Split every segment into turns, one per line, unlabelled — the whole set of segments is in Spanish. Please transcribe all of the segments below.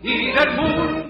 y del mundo.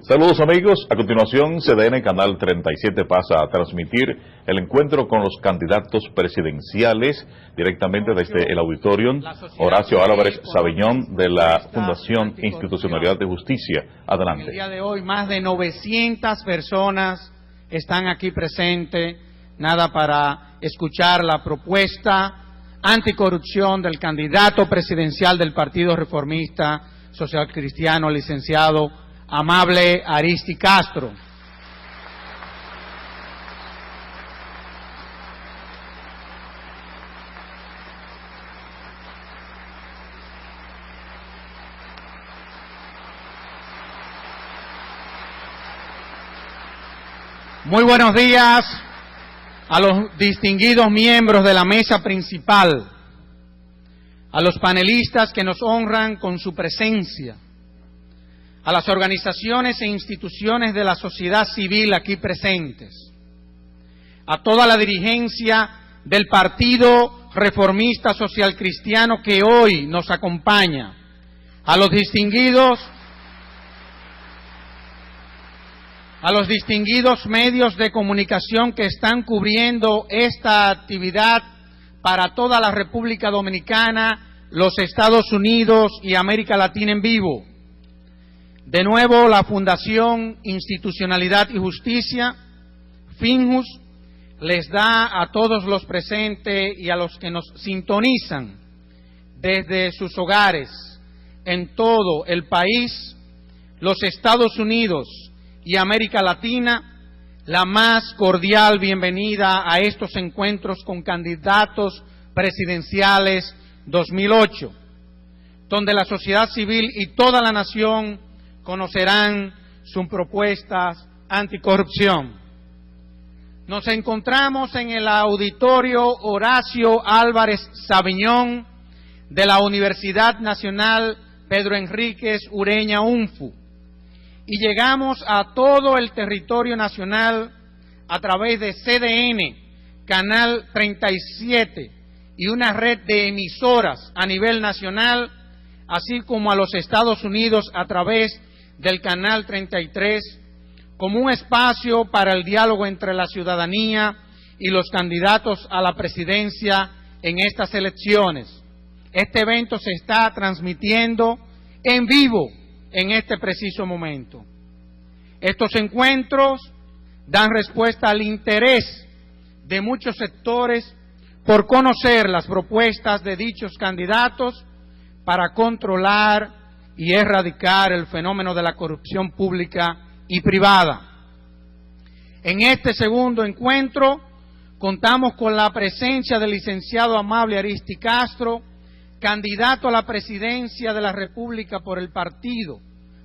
Saludos amigos, a continuación CDN Canal 37 pasa a transmitir el encuentro con los candidatos presidenciales directamente desde el Auditorium Horacio Álvarez Sabiñón de la Fundación Institucionalidad de Justicia. Adelante.
El día de hoy más de 900 personas están aquí presentes, nada para escuchar la propuesta anticorrupción del candidato presidencial del Partido Reformista Social Cristiano, licenciado Amable Aristi Castro. Muy buenos días a los distinguidos miembros de la mesa principal, a los panelistas que nos honran con su presencia, a las organizaciones e instituciones de la sociedad civil aquí presentes, a toda la dirigencia del Partido Reformista Social Cristiano que hoy nos acompaña, a los distinguidos medios de comunicación que están cubriendo esta actividad para toda la República Dominicana, los Estados Unidos y América Latina en vivo. De nuevo, la Fundación Institucionalidad y Justicia, FINJUS, les da a todos los presentes y a los que nos sintonizan desde sus hogares en todo el país, los Estados Unidos y América Latina, la más cordial bienvenida a estos encuentros con candidatos presidenciales 2008, donde la sociedad civil y toda la nación conocerán sus propuestas anticorrupción. Nos encontramos en el Auditorio Horacio Álvarez Sabiñón de la Universidad Nacional Pedro Enríquez Ureña UNFU y llegamos a todo el territorio nacional a través de CDN, Canal 37 y una red de emisoras a nivel nacional, así como a los Estados Unidos a través del Canal 33, como un espacio para el diálogo entre la ciudadanía y los candidatos a la presidencia en estas elecciones. Este evento se está transmitiendo en vivo en este preciso momento. Estos encuentros dan respuesta al interés de muchos sectores por conocer las propuestas de dichos candidatos para controlar y erradicar el fenómeno de la corrupción pública y privada. En este segundo encuentro contamos con la presencia del licenciado Amable Aristi Castro, candidato a la presidencia de la República por el Partido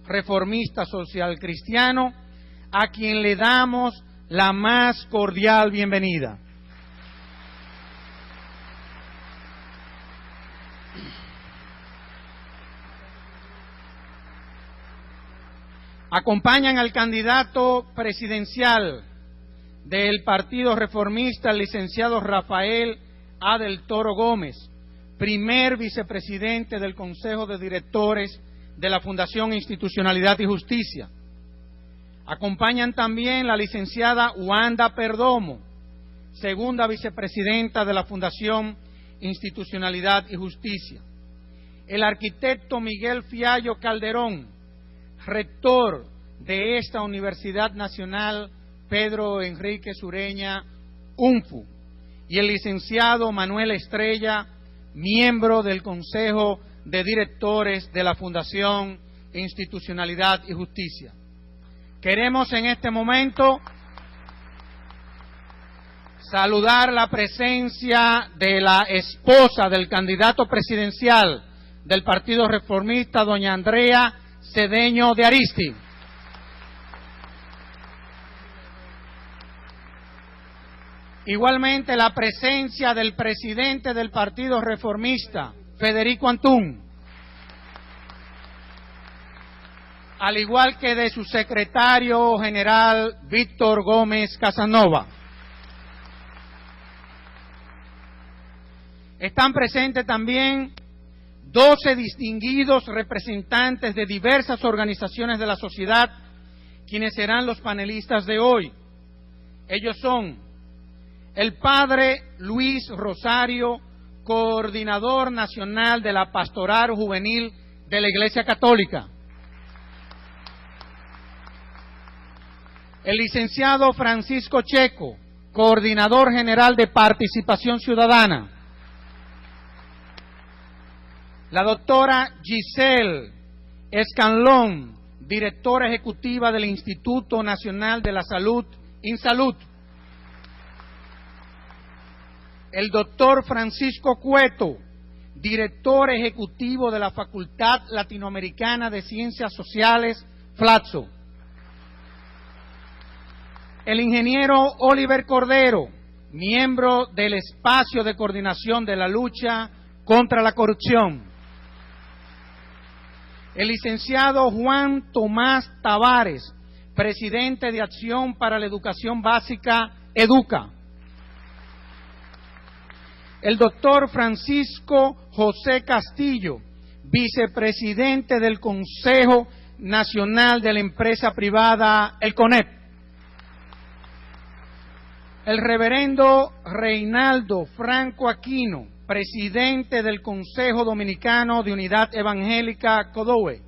Reformista Social Cristiano, a quien le damos la más cordial bienvenida. Acompañan al candidato presidencial del Partido Reformista, el licenciado Rafael A. del Toro Gómez, primer vicepresidente del Consejo de Directores de la Fundación Institucionalidad y Justicia. Acompañan también la licenciada Wanda Perdomo, segunda vicepresidenta de la Fundación Institucionalidad y Justicia. El arquitecto Miguel Fiallo Calderón, rector de esta Universidad Nacional Pedro Enrique Sureña, UNFU, y el licenciado Manuel Estrella, miembro del Consejo de Directores de la Fundación Institucionalidad y Justicia. Queremos en este momento saludar la presencia de la esposa del candidato presidencial del Partido Reformista, doña Andrea Cedeño de Aristi. Igualmente la presencia del presidente del Partido Reformista, Federico Antún, al igual que de su secretario general, Víctor Gómez Casanova. Están presentes también 12 distinguidos representantes de diversas organizaciones de la sociedad, quienes serán los panelistas de hoy. Ellos son el padre Luis Rosario, coordinador nacional de la Pastoral Juvenil de la Iglesia Católica. El licenciado Francisco Checo, coordinador general de Participación Ciudadana. La doctora Giselle Escanlón, directora ejecutiva del Instituto Nacional de la Salud, INSALUD. El doctor Francisco Cueto, director ejecutivo de la Facultad Latinoamericana de Ciencias Sociales, FLACSO. El ingeniero Oliver Cordero, miembro del Espacio de Coordinación de la Lucha contra la Corrupción. El licenciado Juan Tomás Tavares, presidente de Acción para la Educación Básica, EDUCA. El doctor Francisco José Castillo, vicepresidente del Consejo Nacional de la Empresa Privada, el CONEP. El reverendo Reinaldo Franco Aquino, presidente del Consejo Dominicano de Unidad Evangélica, CODOE.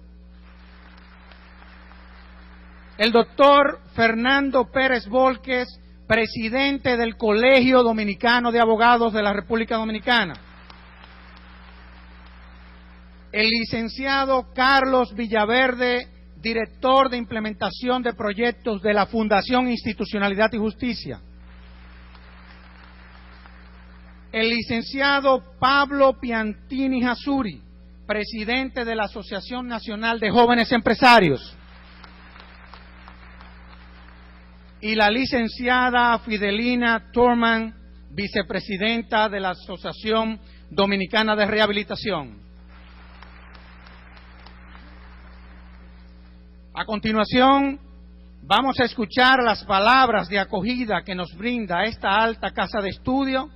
El doctor Fernando Pérez Volques, presidente del Colegio Dominicano de Abogados de la República Dominicana. El licenciado Carlos Villaverde, director de implementación de proyectos de la Fundación Institucionalidad y Justicia. El licenciado Pablo Piantini Jasuri, presidente de la Asociación Nacional de Jóvenes Empresarios. Y la licenciada Fidelina Torman, vicepresidenta de la Asociación Dominicana de Rehabilitación. A continuación, vamos a escuchar las palabras de acogida que nos brinda esta alta casa de estudio,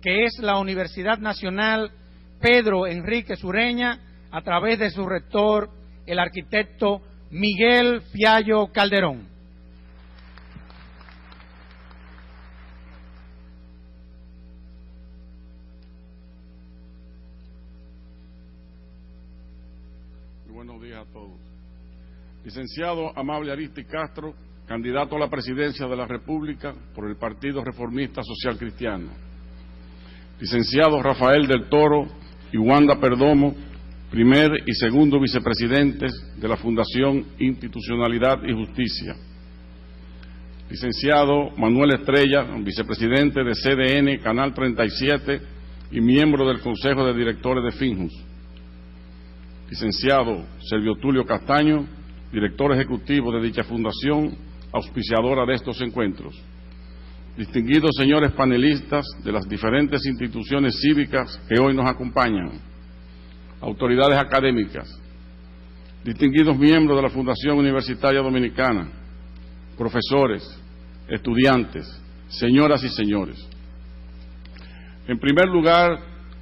que es la Universidad Nacional Pedro Enrique Sureña, a través de su rector, el arquitecto Miguel Fiallo Calderón.
Buenos días a todos. Licenciado Amable Aristi Castro, candidato a la presidencia de la República por el Partido Reformista Social Cristiano. Licenciado Rafael del Toro y Wanda Perdomo, primer y segundo vicepresidentes de la Fundación Institucionalidad y Justicia. Licenciado Manuel Estrella, vicepresidente de CDN, Canal 37 y miembro del Consejo de Directores de FINJUS. Licenciado Servio Tulio Castaño, director ejecutivo de dicha fundación, auspiciadora de estos encuentros. Distinguidos señores panelistas de las diferentes instituciones cívicas que hoy nos acompañan, autoridades académicas, distinguidos miembros de la Fundación Universitaria Dominicana, profesores, estudiantes, señoras y señores. En primer lugar,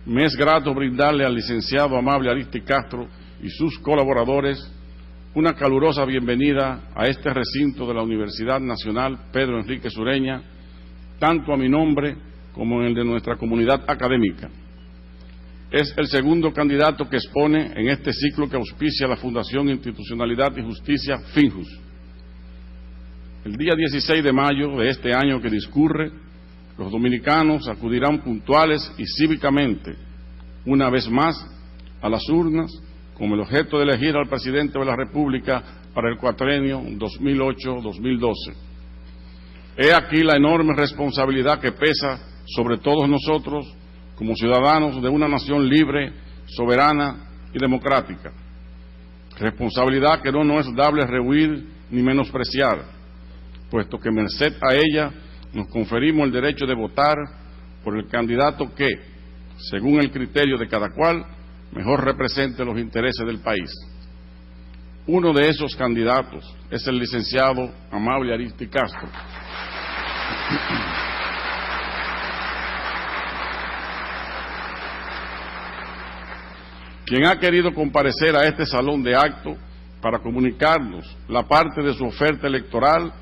me es grato brindarle al licenciado Amable Ariztí Castro y sus colaboradores una calurosa bienvenida a este recinto de la Universidad Nacional Pedro Enríquez Ureña, tanto a mi nombre como en el de nuestra comunidad académica. Es el segundo candidato que expone en este ciclo que auspicia la Fundación Institucionalidad y Justicia FINJUS. El día 16 de mayo de este año que discurre, los dominicanos acudirán puntuales y cívicamente, una vez más, a las urnas con el objeto de elegir al presidente de la República para el cuatrenio 2008-2012. He aquí la enorme responsabilidad que pesa sobre todos nosotros como ciudadanos de una nación libre, soberana y democrática. Responsabilidad que no nos es dable rehuir ni menospreciar, puesto que merced a ella nos conferimos el derecho de votar por el candidato que, según el criterio de cada cual, mejor represente los intereses del país. Uno de esos candidatos es el licenciado Amable Ariztí Castro, quien ha querido comparecer a este salón de actos para comunicarnos la parte de su oferta electoral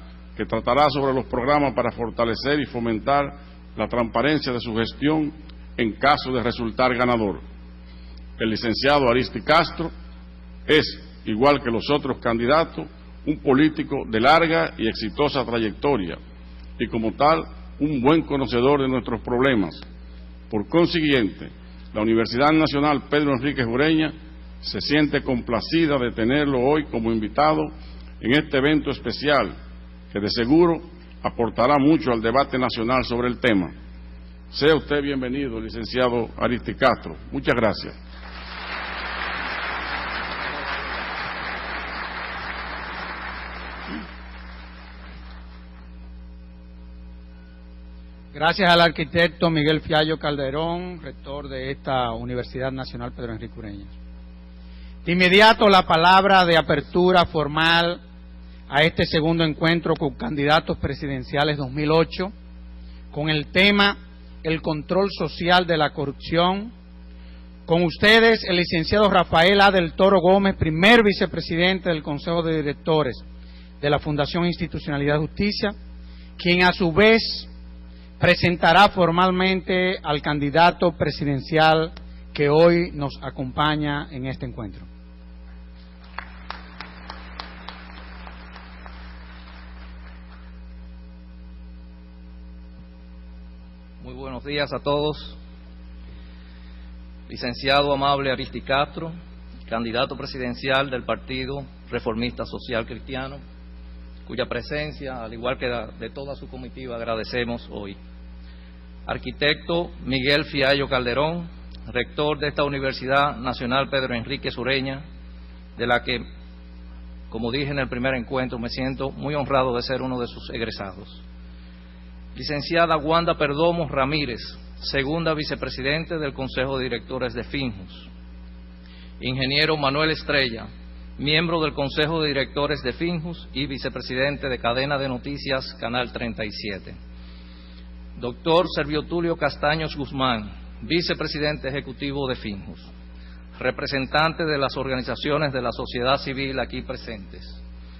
que tratará sobre los programas para fortalecer y fomentar la transparencia de su gestión en caso de resultar ganador. El licenciado Ariztí Castro es, igual que los otros candidatos, un político de larga y exitosa trayectoria y, como tal, un buen conocedor de nuestros problemas. Por consiguiente, la Universidad Nacional Pedro Enríquez Ureña se siente complacida de tenerlo hoy como invitado en este evento especial que de seguro aportará mucho al debate nacional sobre el tema. Sea usted bienvenido, licenciado Ariztí Castro. Muchas gracias.
Gracias al arquitecto Miguel Fiallo Calderón, rector de esta Universidad Nacional Pedro Enríquez Ureña. De inmediato la palabra de apertura formal a este segundo encuentro con candidatos presidenciales 2008, con el tema el control social de la corrupción. Con ustedes el licenciado Rafael A. del Toro Gómez, primer vicepresidente del Consejo de Directores de la Fundación Institucionalidad y Justicia, quien a su vez presentará formalmente al candidato presidencial que hoy nos acompaña en este encuentro.
Muy buenos días a todos. Licenciado Amable Ariztí Castro, candidato presidencial del Partido Reformista Social Cristiano, cuya presencia, al igual que de toda su comitiva, agradecemos hoy. Arquitecto Miguel Fiallo Calderón, rector de esta Universidad Nacional Pedro Enríquez Ureña, de la que, como dije en el primer encuentro, me siento muy honrado de ser uno de sus egresados. Licenciada Wanda Perdomo Ramírez, segunda vicepresidente del Consejo de Directores de FINJUS. Ingeniero Manuel Estrella, miembro del Consejo de Directores de FINJUS y vicepresidente de Cadena de Noticias Canal 37. Doctor Servio Tulio Castaños Guzmán, vicepresidente ejecutivo de FINJUS. Representante de las organizaciones de la sociedad civil aquí presentes.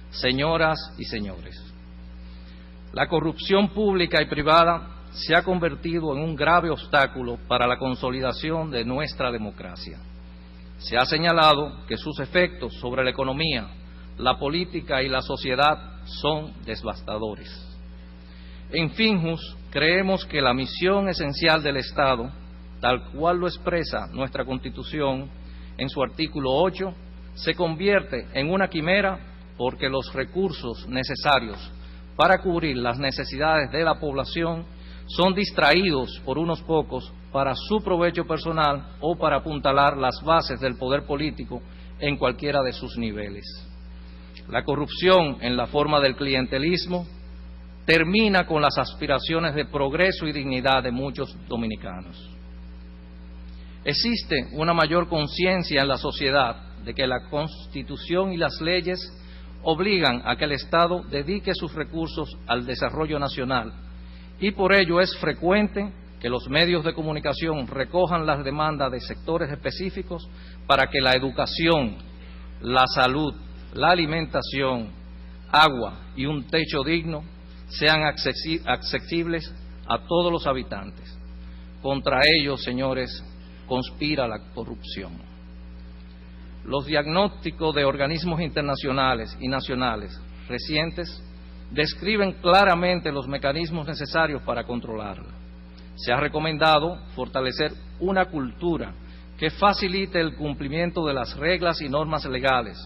Señoras y señores, la corrupción pública y privada se ha convertido en un grave obstáculo para la consolidación de nuestra democracia. Se ha señalado que sus efectos sobre la economía, la política y la sociedad son devastadores. En FINJUS creemos que la misión esencial del Estado, tal cual lo expresa nuestra Constitución en su artículo 8, se convierte en una quimera porque los recursos necesarios para cubrir las necesidades de la población son distraídos por unos pocos para su provecho personal o para apuntalar las bases del poder político en cualquiera de sus niveles. La corrupción en la forma del clientelismo termina con las aspiraciones de progreso y dignidad de muchos dominicanos. Existe una mayor conciencia en la sociedad de que la Constitución y las leyes obligan a que el Estado dedique sus recursos al desarrollo nacional y por ello es frecuente que los medios de comunicación recojan las demandas de sectores específicos para que la educación, la salud, la alimentación, agua y un techo digno sean accesibles a todos los habitantes. Contra ellos, señores, conspira la corrupción. Los diagnósticos de organismos internacionales y nacionales recientes describen claramente los mecanismos necesarios para controlarla. Se ha recomendado fortalecer una cultura que facilite el cumplimiento de las reglas y normas legales,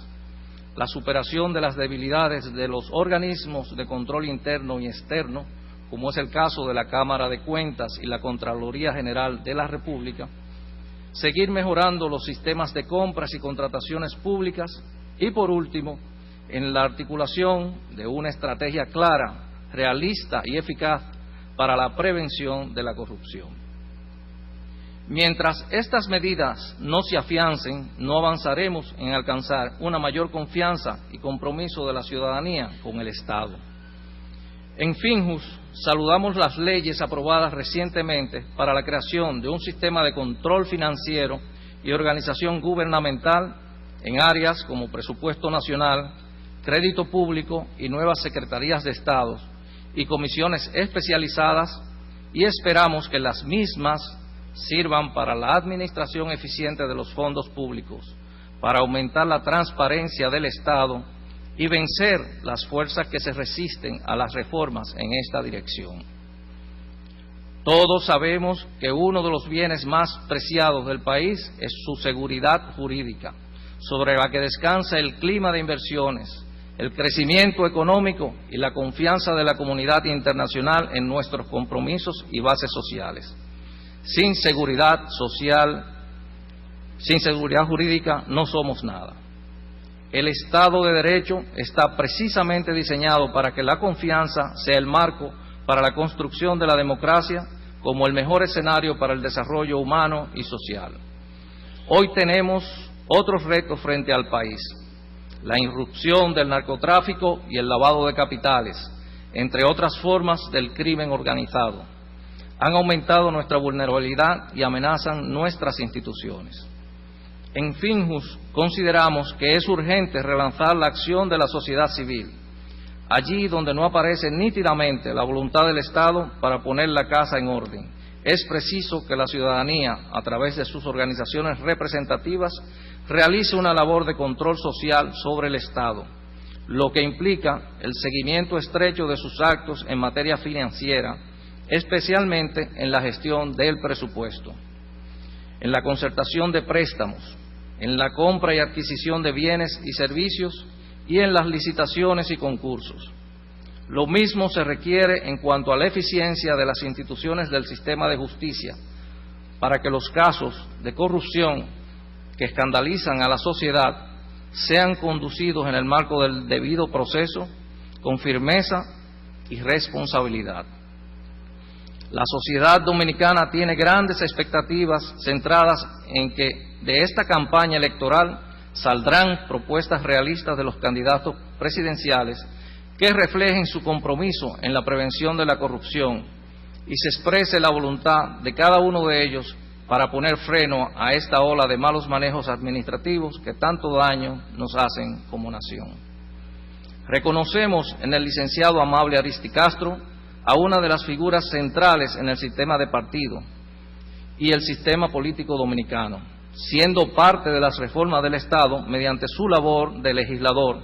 la superación de las debilidades de los organismos de control interno y externo, como es el caso de la Cámara de Cuentas y la Contraloría General de la República, seguir mejorando los sistemas de compras y contrataciones públicas y, por último, en la articulación de una estrategia clara, realista y eficaz para la prevención de la corrupción. Mientras estas medidas no se afiancen, no avanzaremos en alcanzar una mayor confianza y compromiso de la ciudadanía con el Estado. En Finjus, saludamos las leyes aprobadas recientemente para la creación de un sistema de control financiero y organización gubernamental en áreas como presupuesto nacional, crédito público y nuevas secretarías de Estado y comisiones especializadas, y esperamos que las mismas sirvan para la administración eficiente de los fondos públicos, para aumentar la transparencia del Estado y vencer las fuerzas que se resisten a las reformas en esta dirección. Todos sabemos que uno de los bienes más preciados del país es su seguridad jurídica, sobre la que descansa el clima de inversiones, el crecimiento económico y la confianza de la comunidad internacional en nuestros compromisos y bases sociales. Sin seguridad social, sin seguridad jurídica, no somos nada. El Estado de Derecho está precisamente diseñado para que la confianza sea el marco para la construcción de la democracia como el mejor escenario para el desarrollo humano y social. Hoy tenemos otros retos frente al país: la irrupción del narcotráfico y el lavado de capitales, entre otras formas del crimen organizado, han aumentado nuestra vulnerabilidad y amenazan nuestras instituciones. En Finjus consideramos que es urgente relanzar la acción de la sociedad civil, allí donde no aparece nítidamente la voluntad del Estado para poner la casa en orden. Es preciso que la ciudadanía, a través de sus organizaciones representativas, realice una labor de control social sobre el Estado, lo que implica el seguimiento estrecho de sus actos en materia financiera, especialmente en la gestión del presupuesto, en la concertación de préstamos, en la compra y adquisición de bienes y servicios y en las licitaciones y concursos. Lo mismo se requiere en cuanto a la eficiencia de las instituciones del sistema de justicia, para que los casos de corrupción que escandalizan a la sociedad sean conducidos en el marco del debido proceso, con firmeza y responsabilidad. La sociedad dominicana tiene grandes expectativas centradas en que de esta campaña electoral saldrán propuestas realistas de los candidatos presidenciales que reflejen su compromiso en la prevención de la corrupción y se exprese la voluntad de cada uno de ellos para poner freno a esta ola de malos manejos administrativos que tanto daño nos hacen como nación. Reconocemos en el licenciado Amable Ariztí Castro a una de las figuras centrales en el sistema de partido y el sistema político dominicano, siendo parte de las reformas del Estado mediante su labor de legislador,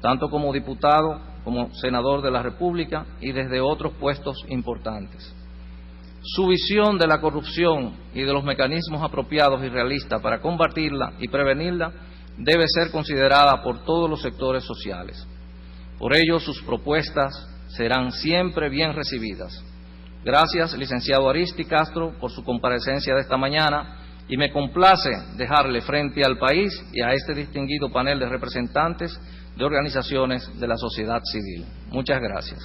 tanto como diputado como senador de la República y desde otros puestos importantes. Su visión de la corrupción y de los mecanismos apropiados y realistas para combatirla y prevenirla debe ser considerada por todos los sectores sociales. Por ello, sus propuestas serán siempre bien recibidas. Gracias, licenciado Ariztí Castro, por su comparecencia de esta mañana, y me complace dejarle frente al país y a este distinguido panel de representantes de organizaciones de la sociedad civil. Muchas gracias.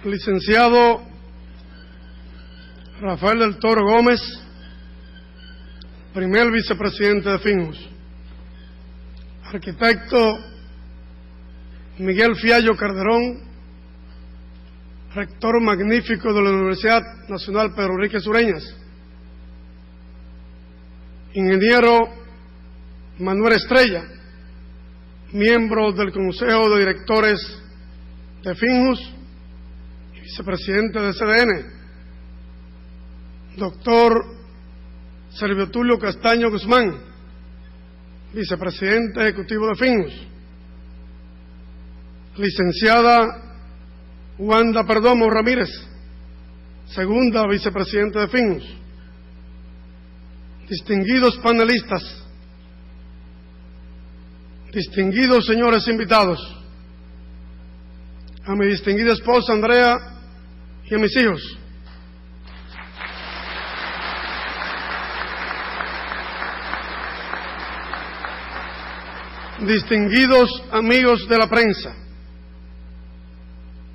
licenciado Rafael del Toro Gómez, primer vicepresidente de Finjus, arquitecto Miguel Fiallo Calderón, rector magnífico de la Universidad Nacional Pedro Enrique Sureñas, ingeniero Manuel Estrella, miembro del Consejo de Directores de Finjus y vicepresidente de CDN, doctor Servio Tulio Castaño Guzmán, vicepresidente ejecutivo de Finjus, licenciada Wanda Perdomo Ramírez, segunda vicepresidenta de Finjus, distinguidos panelistas, distinguidos señores invitados, a mi distinguida esposa Andrea y a mis hijos, distinguidos amigos de la prensa,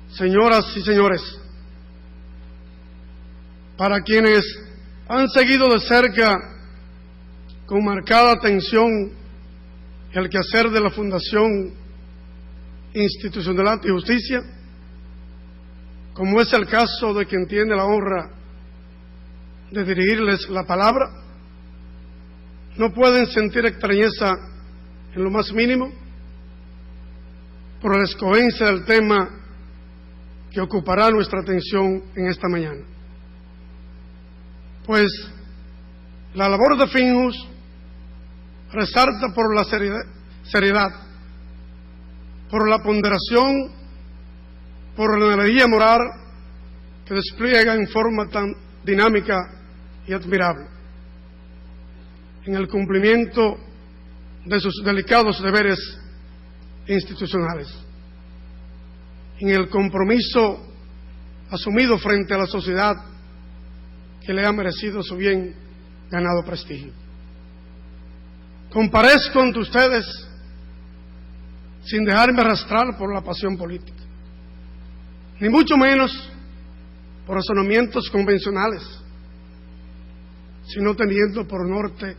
señoras y señores, para quienes han seguido de cerca con marcada atención el quehacer de la Fundación Institucionalidad y Justicia, como es el caso de quien tiene la honra de dirigirles la palabra, no pueden sentir extrañeza en lo más mínimo por la escogencia del tema que ocupará nuestra atención en esta mañana. Pues la labor de Finjus resalta por la seriedad, por la ponderación, por la energía moral que despliega en forma tan dinámica y admirable en el cumplimiento de sus delicados deberes institucionales, en el compromiso asumido frente a la sociedad que le ha merecido su bien ganado prestigio. Comparezco ante ustedes sin dejarme arrastrar por la pasión política, ni mucho menos por razonamientos convencionales, sino teniendo por norte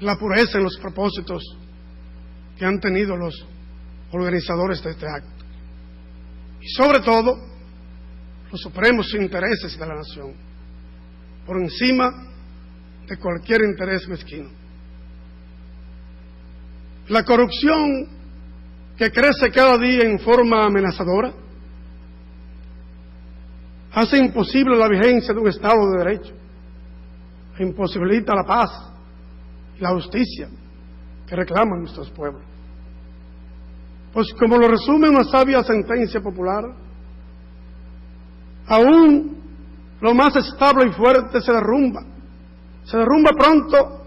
la pureza en los propósitos que han tenido los organizadores de este acto, y sobre todo los supremos intereses de la nación, por encima de cualquier interés mezquino. La corrupción que crece cada día en forma amenazadora hace imposible la vigencia de un Estado de Derecho e imposibilita la paz y la justicia que reclaman nuestros pueblos. Pues como lo resume una sabia sentencia popular, aún lo más estable y fuerte se derrumba pronto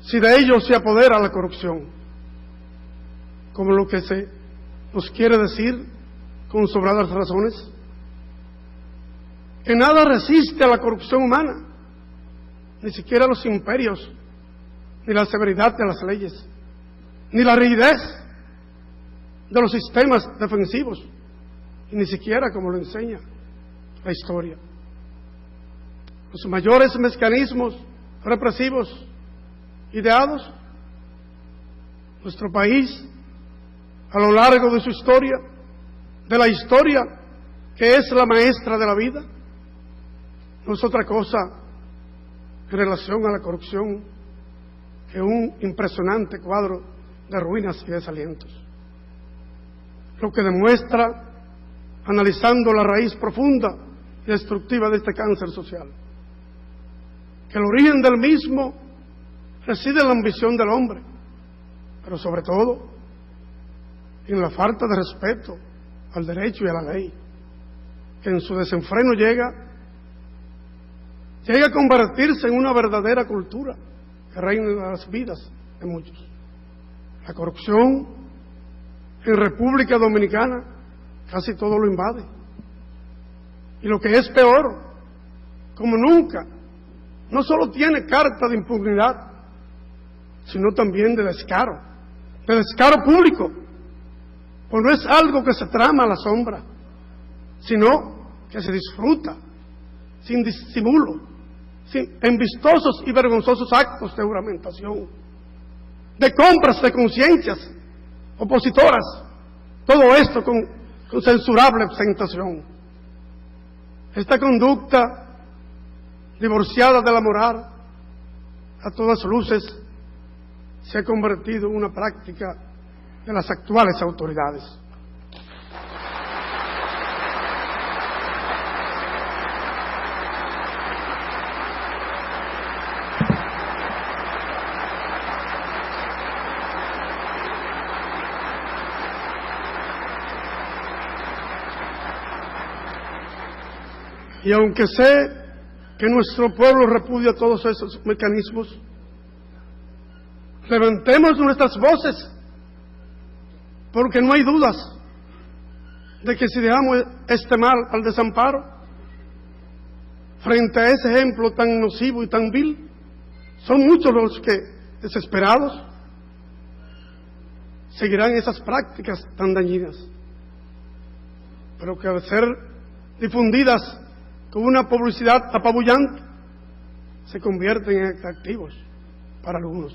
si de ello se apodera la corrupción, como lo que se nos quiere decir con sobradas razones, que nada resiste a la corrupción humana, ni siquiera los imperios, ni la severidad de las leyes, ni la rigidez de los sistemas defensivos, y ni siquiera como lo enseña la historia. Los mayores mecanismos represivos ideados, nuestro país, a lo largo de su historia, de la historia que es la maestra de la vida, no es otra cosa en relación a la corrupción que un impresionante cuadro de ruinas y desalientos. Lo que demuestra, analizando la raíz profunda y destructiva de este cáncer social, que el origen del mismo reside en la ambición del hombre, pero sobre todo en la falta de respeto al derecho y a la ley, que en su desenfreno llega a convertirse en una verdadera cultura que reina en las vidas de muchos. La corrupción en República Dominicana casi todo lo invade, y lo que es peor, como nunca, no solo tiene carta de impunidad, sino también de descaro público, pues no es algo que se trama a la sombra, sino que se disfruta sin disimulo, en vistosos y vergonzosos actos de juramentación, de compras de conciencias opositoras, todo esto con censurable ostentación. Esta conducta, divorciada de la moral, a todas luces, se ha convertido en una práctica de las actuales autoridades. Y aunque sé que nuestro pueblo repudia todos esos mecanismos, levantemos nuestras voces, porque no hay dudas de que si dejamos este mal al desamparo, frente a ese ejemplo tan nocivo y tan vil, son muchos los que, desesperados, seguirán esas prácticas tan dañinas, pero que al ser difundidas con una publicidad apabullante, se convierten en atractivos para algunos.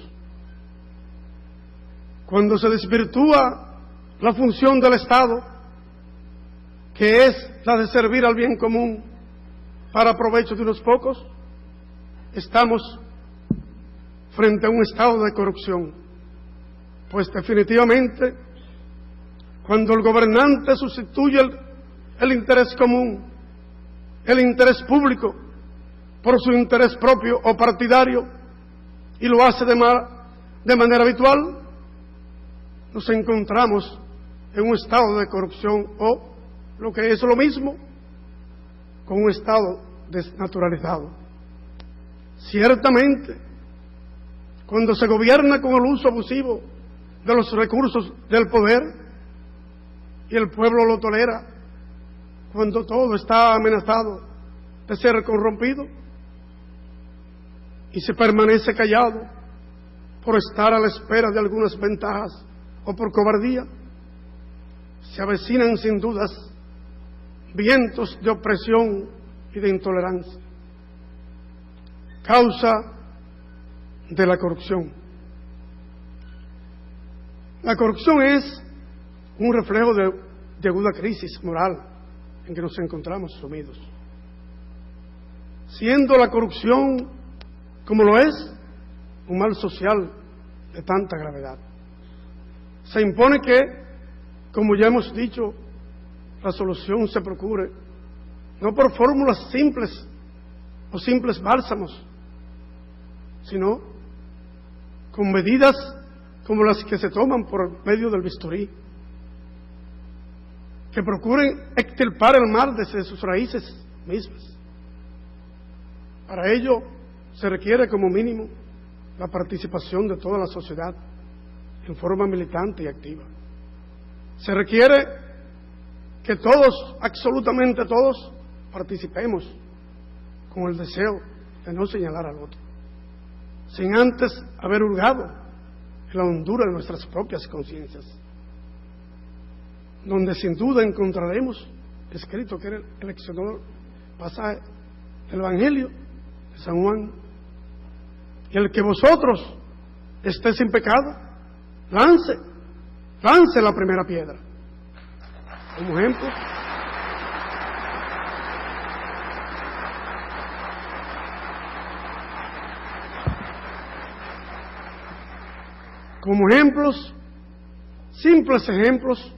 Cuando se desvirtúa la función del Estado, que es la de servir al bien común para provecho de unos pocos, estamos frente a un estado de corrupción. Pues definitivamente, cuando el gobernante sustituye el interés común, el interés público, por su interés propio o partidario, y lo hace de manera habitual, nos encontramos en un estado de corrupción, o, lo que es lo mismo, con un estado desnaturalizado. Ciertamente, cuando se gobierna con el uso abusivo de los recursos del poder, y el pueblo lo tolera, cuando todo está amenazado de ser corrompido, y se permanece callado por estar a la espera de algunas ventajas o por cobardía, se avecinan sin dudas vientos de opresión y de intolerancia, causa de la corrupción. La corrupción es un reflejo de aguda crisis moral en que nos encontramos sumidos, siendo la corrupción, como lo es, un mal social de tanta gravedad. Se impone que, como ya hemos dicho, la solución se procure no por fórmulas simples o simples bálsamos, sino con medidas como las que se toman por medio del bisturí, que procuren extirpar el mal desde sus raíces mismas. Para ello se requiere como mínimo la participación de toda la sociedad en forma militante y activa. Se requiere que todos, absolutamente todos, participemos con el deseo de no señalar al otro, sin antes haber hurgado en la hondura de nuestras propias conciencias, donde sin duda encontraremos escrito que era el seleccionador pasaje del Evangelio de San Juan: y el que vosotros esté sin pecado, lance la primera piedra. Como ejemplo, simples ejemplos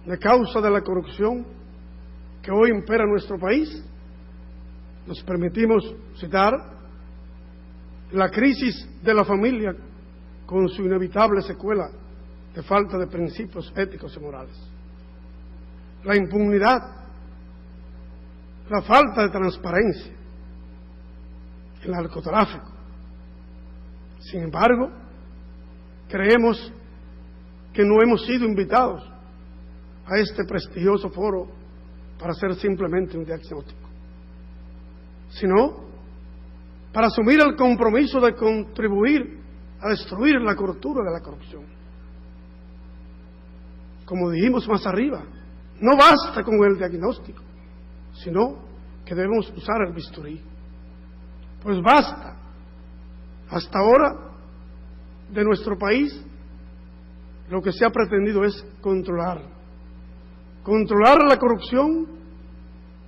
de causa de la corrupción que hoy impera en nuestro país, nos permitimos citar la crisis de la familia con su inevitable secuela de falta de principios éticos y morales, la impunidad, la falta de transparencia, el narcotráfico. Sin embargo, creemos que no hemos sido invitados a este prestigioso foro para hacer simplemente un diagnóstico, sino para asumir el compromiso de contribuir a destruir la cultura de la corrupción. Como dijimos más arriba, no basta con el diagnóstico, sino que debemos usar el bisturí. Pues basta, hasta ahora, de nuestro país, lo que se ha pretendido es controlar la corrupción,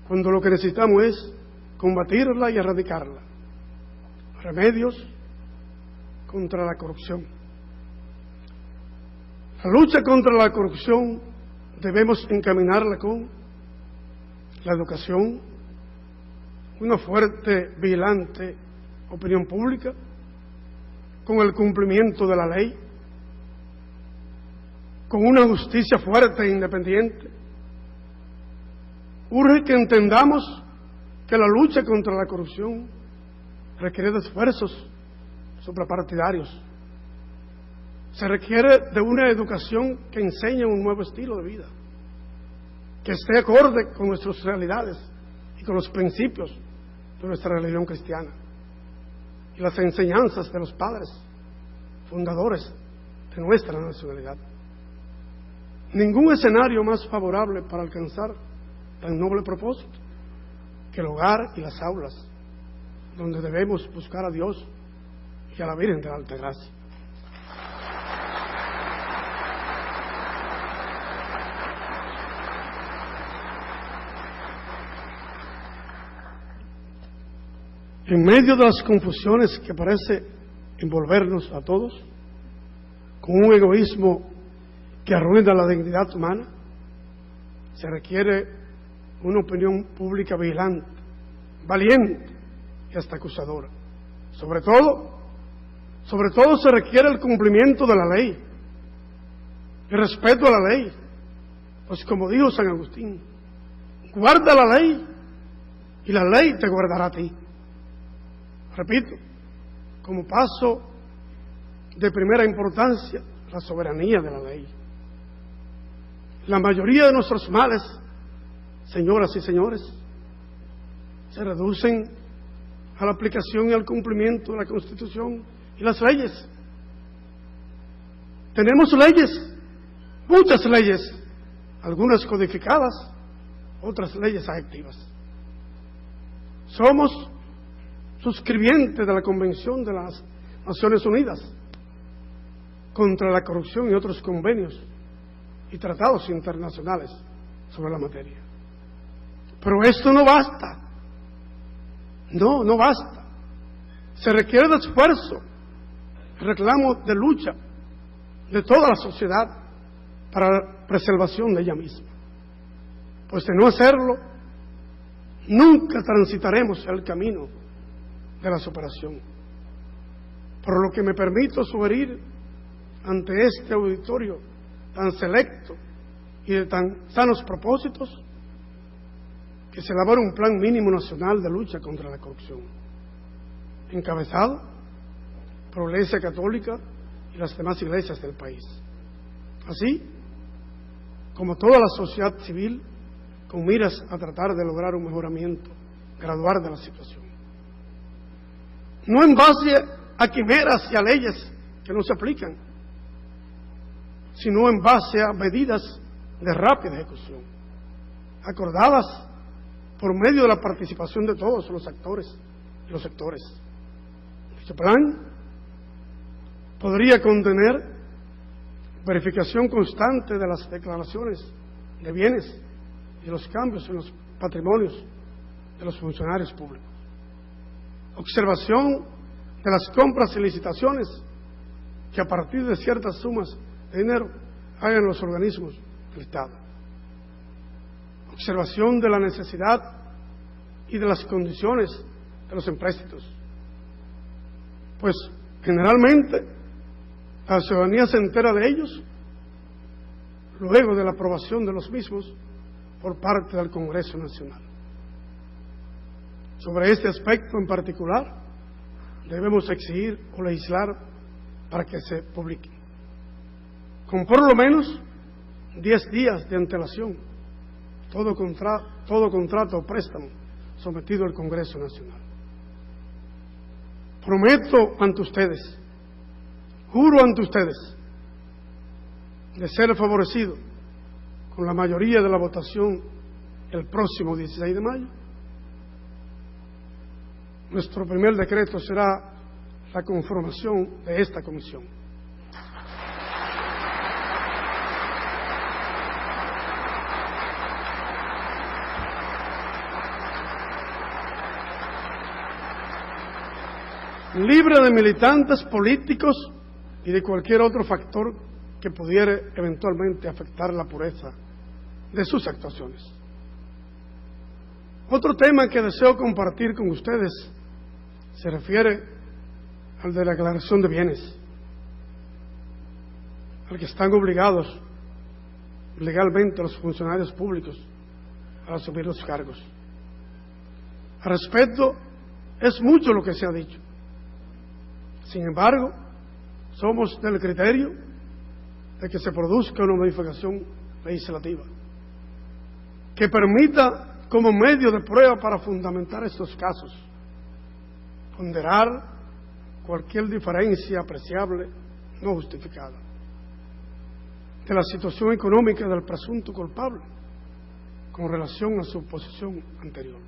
cuando lo que necesitamos es combatirla y erradicarla. Remedios contra la corrupción. La lucha contra la corrupción debemos encaminarla con la educación, una fuerte, vigilante opinión pública, con el cumplimiento de la ley, con una justicia fuerte e independiente. Urge que entendamos que la lucha contra la corrupción requiere de esfuerzos suprapartidarios. Se requiere de una educación que enseñe un nuevo estilo de vida, que esté acorde con nuestras realidades y con los principios de nuestra religión cristiana y las enseñanzas de los padres fundadores de nuestra nacionalidad. Ningún escenario más favorable para alcanzar tan noble propósito que el hogar y las aulas, donde debemos buscar a Dios y a la Virgen de la Altagracia. En medio de las confusiones que parece envolvernos a todos, con un egoísmo que arruina la dignidad humana, se requiere una opinión pública vigilante, valiente y hasta acusadora. Sobre todo se requiere el cumplimiento de la ley, el respeto a la ley, pues como dijo San Agustín, guarda la ley y la ley te guardará a ti. Repito, como paso de primera importancia, la soberanía de la ley. La mayoría de nuestros males, señoras y señores, se reducen a la aplicación y al cumplimiento de la Constitución y las leyes. Tenemos leyes, muchas leyes, algunas codificadas, otras leyes activas. Somos suscribientes de la Convención de las Naciones Unidas contra la corrupción y otros convenios y tratados internacionales sobre la materia. Pero esto no basta. No basta. Se requiere de esfuerzo, reclamo de lucha de toda la sociedad para la preservación de ella misma. Pues de no hacerlo, nunca transitaremos el camino de la superación. Por lo que me permito sugerir ante este auditorio tan selecto y de tan sanos propósitos, que se elabore un plan mínimo nacional de lucha contra la corrupción, encabezado por la Iglesia Católica y las demás iglesias del país, así como toda la sociedad civil, con miras a tratar de lograr un mejoramiento gradual de la situación. No en base a quimeras y a leyes que no se aplican, sino en base a medidas de rápida ejecución, acordadas por medio de la participación de todos los actores y los sectores. Dicho plan podría contener verificación constante de las declaraciones de bienes y los cambios en los patrimonios de los funcionarios públicos, observación de las compras y licitaciones que a partir de ciertas sumas de dinero hagan los organismos del Estado, observación de la necesidad y de las condiciones de los empréstitos, pues generalmente la ciudadanía se entera de ellos luego de la aprobación de los mismos por parte del Congreso Nacional. Sobre este aspecto en particular, debemos exigir o legislar para que se publique, con por lo menos 10 días de antelación, todo contrato o préstamo sometido al Congreso Nacional. Prometo ante ustedes, juro ante ustedes, de ser favorecido con la mayoría de la votación el próximo 16 de mayo. Nuestro primer decreto será la conformación de esta comisión. Libre de militantes políticos y de cualquier otro factor que pudiera eventualmente afectar la pureza de sus actuaciones. Otro tema que deseo compartir con ustedes se refiere al de la declaración de bienes, al que están obligados legalmente los funcionarios públicos a asumir los cargos. Al respecto, es mucho lo que se ha dicho. Sin embargo, somos del criterio de que se produzca una modificación legislativa que permita, como medio de prueba para fundamentar estos casos, ponderar cualquier diferencia apreciable no justificada de la situación económica del presunto culpable con relación a su posición anterior.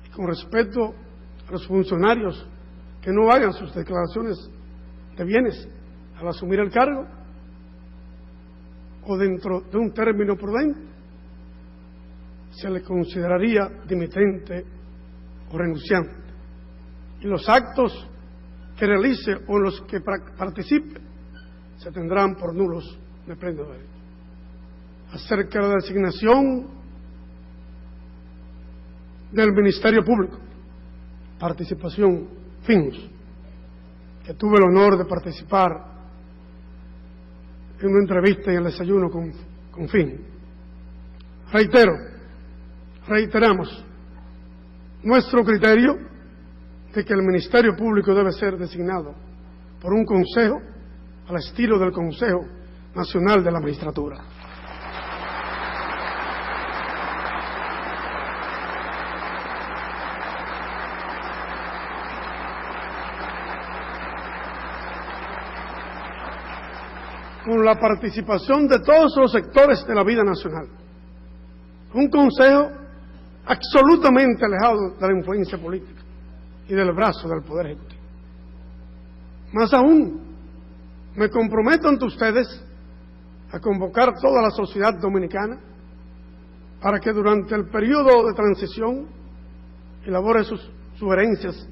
Y con respecto a los funcionarios que no hagan sus declaraciones de bienes al asumir el cargo o dentro de un término prudente, se le consideraría dimitente o renunciante, y los actos que realice o en los que participe se tendrán por nulos de pleno derecho. Acerca de la designación del Ministerio Público, participación FINUS, que tuve el honor de participar en una entrevista en el desayuno con FIN. Reiteramos nuestro criterio de que el Ministerio Público debe ser designado por un consejo al estilo del Consejo Nacional de la Magistratura. Con la participación de todos los sectores de la vida nacional. Un consejo absolutamente alejado de la influencia política y del brazo del Poder Ejecutivo. Más aún, me comprometo ante ustedes a convocar toda la sociedad dominicana para que durante el periodo de transición elabore sus sugerencias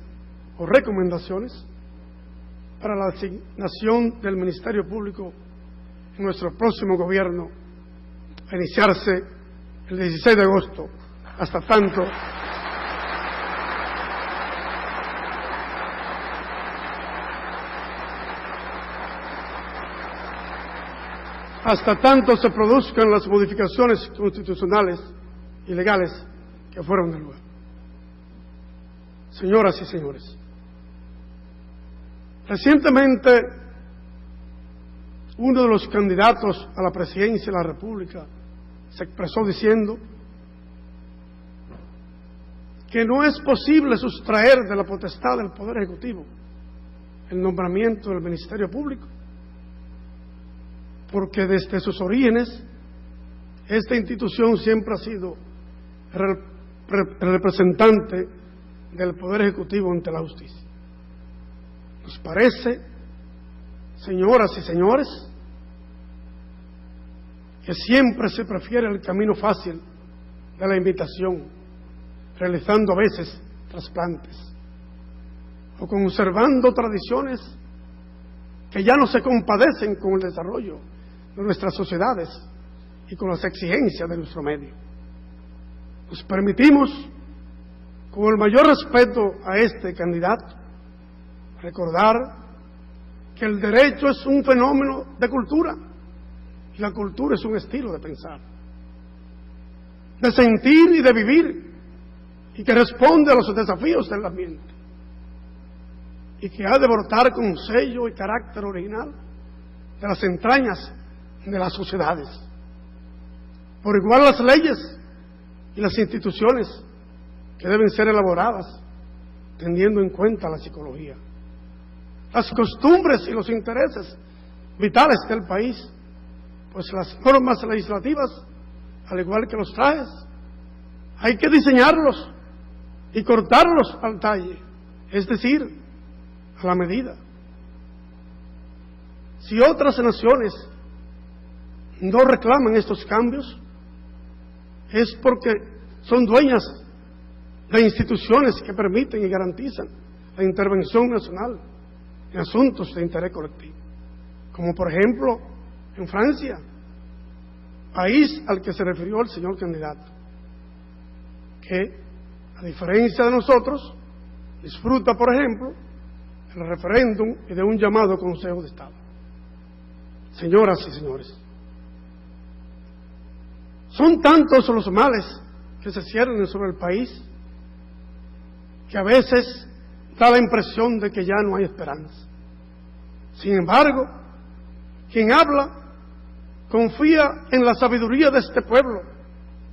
o recomendaciones para la asignación del Ministerio Público en nuestro próximo gobierno, a iniciarse el 16 de agosto, hasta tanto se produzcan las modificaciones constitucionales y legales que fueron de lugar. Señoras y señores, recientemente uno de los candidatos a la presidencia de la República se expresó diciendo que no es posible sustraer de la potestad del Poder Ejecutivo el nombramiento del Ministerio Público, porque desde sus orígenes esta institución siempre ha sido el representante del Poder Ejecutivo ante la justicia. Nos parece, señoras y señores, que siempre se prefiere el camino fácil de la invitación, realizando a veces trasplantes o conservando tradiciones que ya no se compadecen con el desarrollo de nuestras sociedades y con las exigencias de nuestro medio. Nos permitimos, con el mayor respeto a este candidato, recordar que el derecho es un fenómeno de cultura y la cultura es un estilo de pensar, de sentir y de vivir, y que responde a los desafíos del ambiente y que ha de brotar con sello y carácter original de las entrañas de las sociedades. Por igual las leyes y las instituciones que deben ser elaboradas teniendo en cuenta la psicología, las costumbres y los intereses vitales del país, pues las normas legislativas, al igual que los trajes, hay que diseñarlos y cortarlos al talle, es decir, a la medida. Si otras naciones no reclaman estos cambios, es porque son dueñas de instituciones que permiten y garantizan la intervención nacional en asuntos de interés colectivo, como por ejemplo en Francia, país al que se refirió el señor candidato, que, a diferencia de nosotros, disfruta, por ejemplo, del referéndum y de un llamado Consejo de Estado. Señoras y señores, son tantos los males que se ciernen sobre el país que a veces da la impresión de que ya no hay esperanza. Sin embargo, quien habla confía en la sabiduría de este pueblo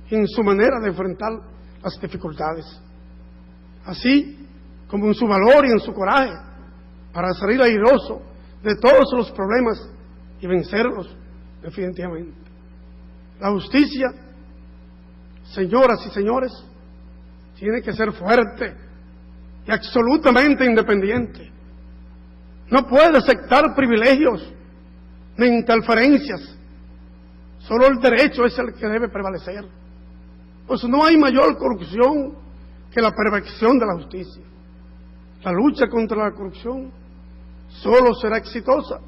y en su manera de enfrentar las dificultades, así como en su valor y en su coraje para salir airoso de todos los problemas y vencerlos definitivamente. La justicia, señoras y señores, tiene que ser fuerte y absolutamente independiente. No puede aceptar privilegios ni interferencias. Solo el derecho es el que debe prevalecer. Pues no hay mayor corrupción que la perfección de la justicia. La lucha contra la corrupción solo será exitosa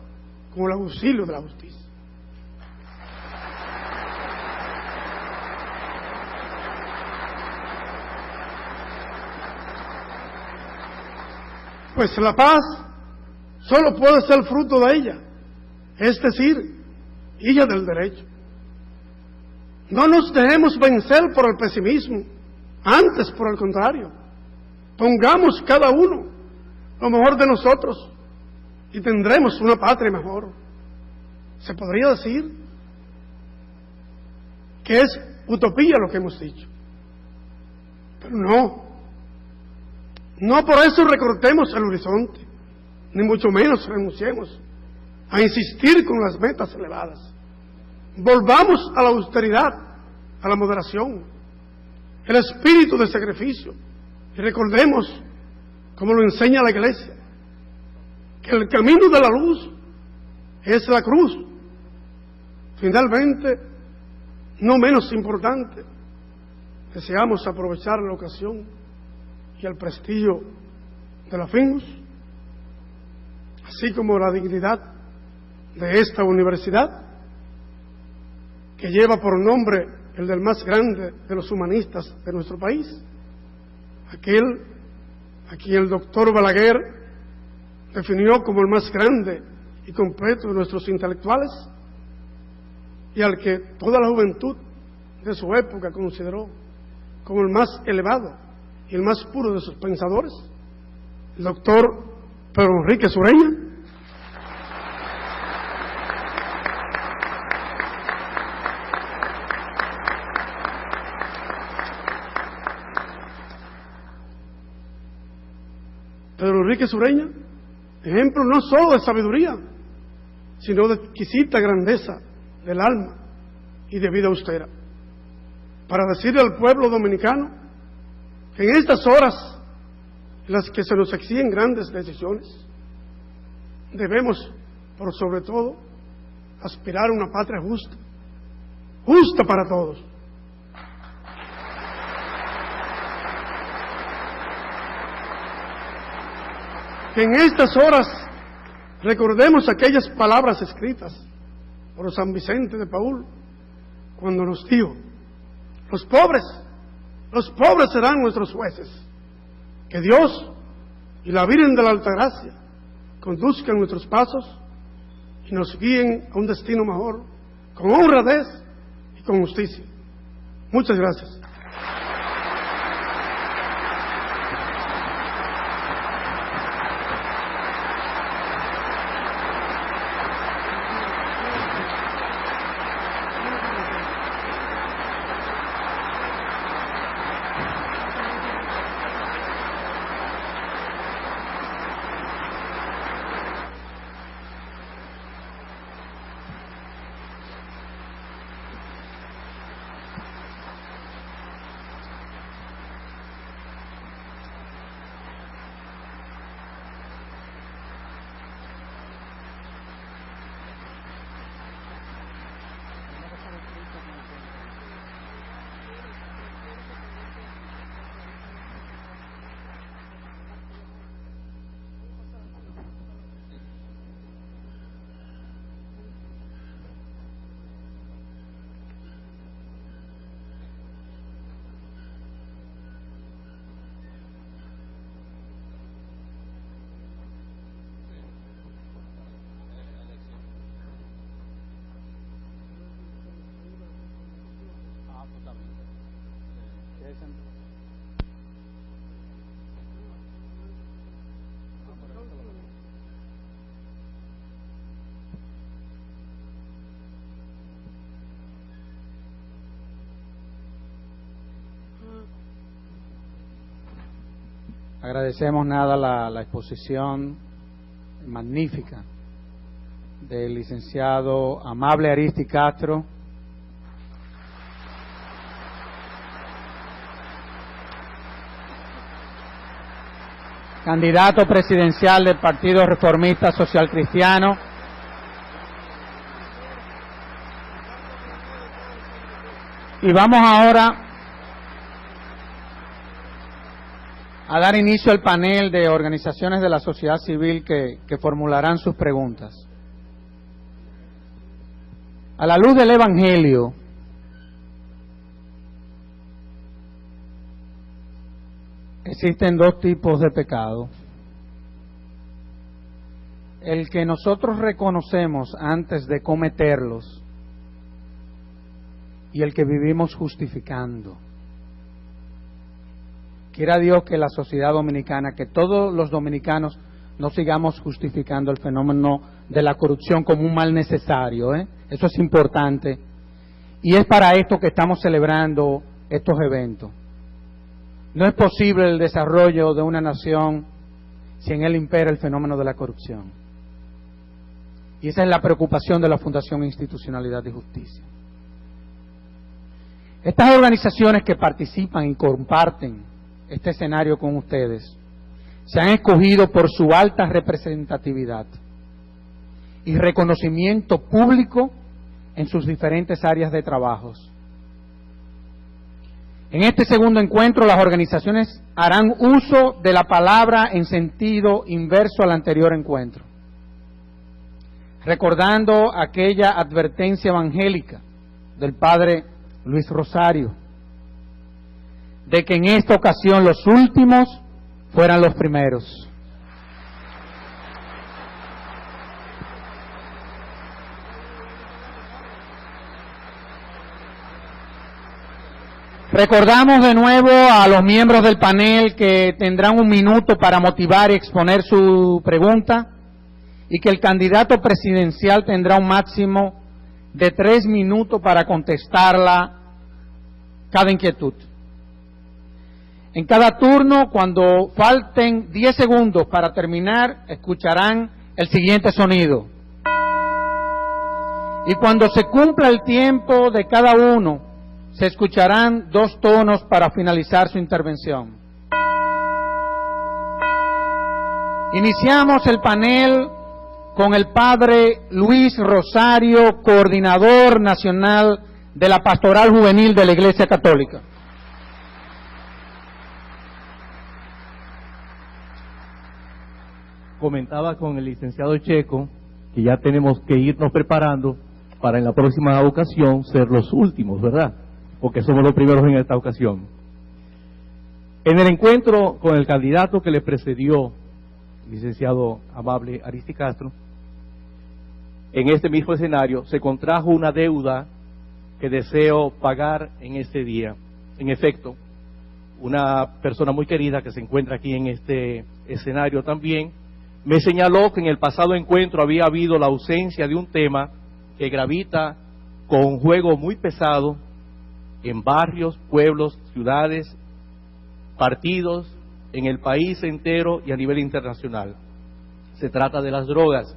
con el auxilio de la justicia. Pues la paz solo puede ser fruto de ella, es decir, hija del derecho. No nos dejemos vencer por el pesimismo, antes por el contrario, pongamos cada uno lo mejor de nosotros y tendremos una patria mejor. Se podría decir que es utopía lo que hemos dicho, pero no por eso recortemos el horizonte, ni mucho menos renunciemos a insistir con las metas elevadas. Volvamos a la austeridad, a la moderación, el espíritu de sacrificio, y recordemos, como lo enseña la Iglesia, que el camino de la luz es la cruz. Finalmente, no menos importante, deseamos aprovechar la ocasión y el prestigio de la FINUS, así como la dignidad de esta universidad, que lleva por nombre el del más grande de los humanistas de nuestro país, aquel a quien el doctor Balaguer definió como el más grande y completo de nuestros intelectuales, y al que toda la juventud de su época consideró como el más elevado y el más puro de sus pensadores, el doctor Pedro Enrique Sureña. Pedro Enrique Sureña, ejemplo no solo de sabiduría, sino de exquisita grandeza del alma y de vida austera, para decirle al pueblo dominicano que en estas horas en las que se nos exigen grandes decisiones, debemos, por sobre todo, aspirar a una patria justa, justa para todos. Que en estas horas recordemos aquellas palabras escritas por San Vicente de Paúl, cuando nos dijo: los pobres serán nuestros jueces. Que Dios y la Virgen de la Altagracia conduzcan nuestros pasos y nos guíen a un destino mejor, con honradez y con justicia. Muchas gracias.
Agradecemos la exposición magnífica del licenciado Amable Aristi Castro, candidato presidencial del Partido Reformista Social Cristiano. Y vamos ahora a dar inicio al panel de organizaciones de la sociedad civil que formularán sus preguntas. A la luz del Evangelio, existen dos tipos de pecado. El que nosotros reconocemos antes de cometerlos y el que vivimos justificando. Quiera Dios que la sociedad dominicana, que todos los dominicanos no sigamos justificando el fenómeno de la corrupción como un mal necesario, ¿eh? Eso es importante. Y es para esto que estamos celebrando estos eventos. No es posible el desarrollo de una nación si en él impera el fenómeno de la corrupción. Y esa es la preocupación de la Fundación Institucionalidad y Justicia. Estas organizaciones que participan y comparten este escenario con ustedes se han escogido por su alta representatividad y reconocimiento público en sus diferentes áreas de trabajos. En este segundo encuentro, las organizaciones harán uso de la palabra en sentido inverso al anterior encuentro, recordando aquella advertencia evangélica del Padre Luis Rosario, de que en esta ocasión los últimos fueran los primeros. Recordamos de nuevo a los miembros del panel que tendrán 1 minuto para motivar y exponer su pregunta y que el candidato presidencial tendrá un máximo de 3 minutos para contestarla cada inquietud. En cada turno, cuando falten 10 segundos para terminar, escucharán el siguiente sonido. Y cuando se cumpla el tiempo de cada uno, se escucharán 2 tonos para finalizar su intervención. Iniciamos el panel con el Padre Luis Rosario, coordinador nacional de la Pastoral Juvenil de la Iglesia Católica.
Comentaba con el licenciado Checo que ya tenemos que irnos preparando para en la próxima ocasión ser los últimos, ¿verdad? Porque somos los primeros en esta ocasión. En el encuentro con el candidato que le precedió, el licenciado Amable Aristi Castro, en este mismo escenario se contrajo una deuda que deseo pagar en este día. En efecto, una persona muy querida que se encuentra aquí en este escenario también, me señaló que en el pasado encuentro había habido la ausencia de un tema que gravita con un juego muy pesado en barrios, pueblos, ciudades, partidos, en el país entero y a nivel internacional. Se trata de las drogas.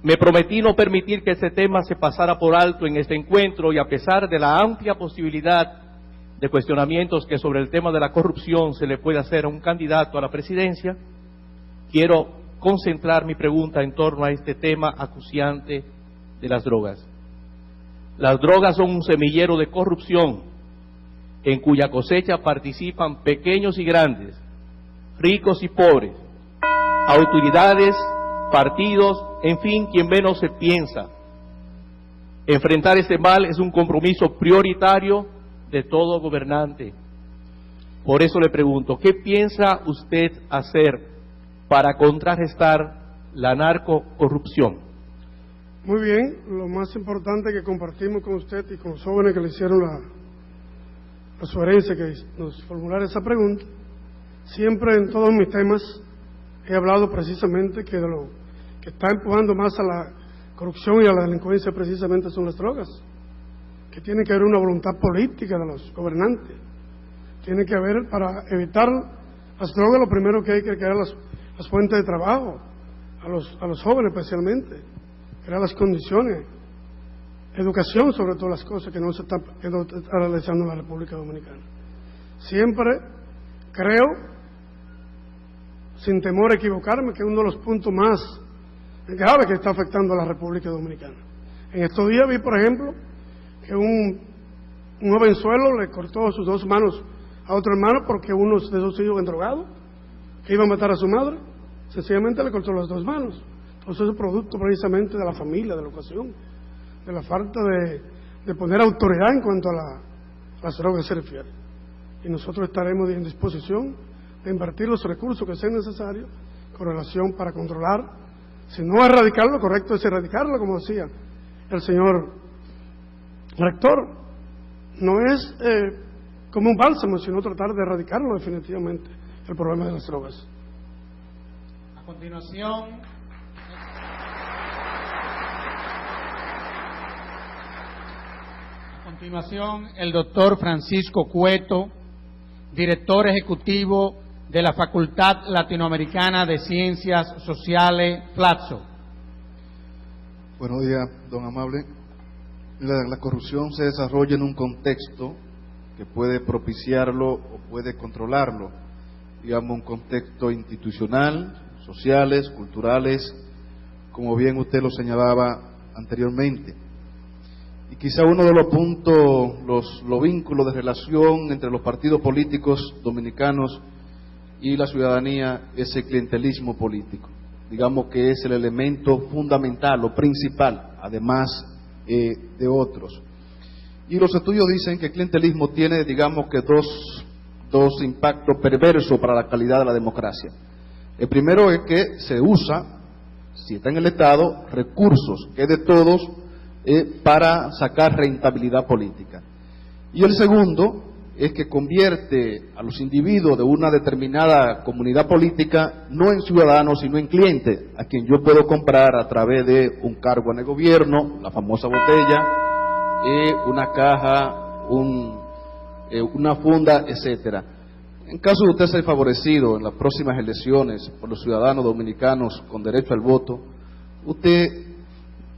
Me prometí no permitir que ese tema se pasara por alto en este encuentro y a pesar de la amplia posibilidad de cuestionamientos que sobre el tema de la corrupción se le puede hacer a un candidato a la presidencia, quiero concentrar mi pregunta en torno a este tema acuciante de las drogas. Las drogas son un semillero de corrupción en cuya cosecha participan pequeños y grandes, ricos y pobres, autoridades, partidos, en fin, quien menos se piensa. Enfrentar este mal es un compromiso prioritario de todo gobernante. Por eso le pregunto, ¿qué piensa usted hacer para contrarrestar la narcocorrupción?
Muy bien, lo más importante que compartimos con usted y con los jóvenes que le hicieron la sugerencia que nos formulara esa pregunta, siempre en todos mis temas he hablado precisamente que de lo que está empujando más a la corrupción y a la delincuencia precisamente son las drogas, que tiene que haber una voluntad política de los gobernantes, tiene que haber para evitar Las drogas, lo primero que hay que crear las fuentes de trabajo, a los jóvenes especialmente, crear las condiciones, educación sobre todas las cosas que no se está realizando en la República Dominicana. Siempre creo, sin temor a equivocarme, que uno de los puntos más graves que está afectando a la República Dominicana. En estos días vi, por ejemplo, que un jovenzuelo le cortó sus 2 manos a otro hermano porque uno de sus hijos drogado, que iba a matar a su madre, sencillamente le cortó las 2 manos. Entonces es producto precisamente de la familia, de la educación, de la falta de poner autoridad en cuanto a las drogas se refiere. Y nosotros estaremos en disposición de invertir los recursos que sean necesarios con relación para controlar, si no erradicarlo, lo correcto es erradicarlo, como decía el señor rector. No es como un bálsamo, sino tratar de erradicarlo definitivamente, el problema de las drogas.
A continuación, el doctor Francisco Cueto, director ejecutivo de la Facultad Latinoamericana de Ciencias Sociales, FLACSO.
Buenos días, don Amable. La corrupción se desarrolla en un contexto que puede propiciarlo o puede controlarlo, digamos un contexto institucional, sociales, culturales, como bien usted lo señalaba anteriormente. Y quizá uno de los puntos, los vínculos de relación entre los partidos políticos dominicanos y la ciudadanía es el clientelismo político. Digamos que es el elemento fundamental o principal, además de otros. Y los estudios dicen que el clientelismo tiene, digamos que dos impactos perversos para la calidad de la democracia. El primero es que se usa, si está en el Estado, recursos que es de todos para sacar rentabilidad política. Y el segundo es que convierte a los individuos de una determinada comunidad política no en ciudadanos, sino en clientes, a quien yo puedo comprar a través de un cargo en el gobierno, la famosa botella, una caja, una funda, etcétera. En caso de usted ser favorecido en las próximas elecciones por los ciudadanos dominicanos con derecho al voto, usted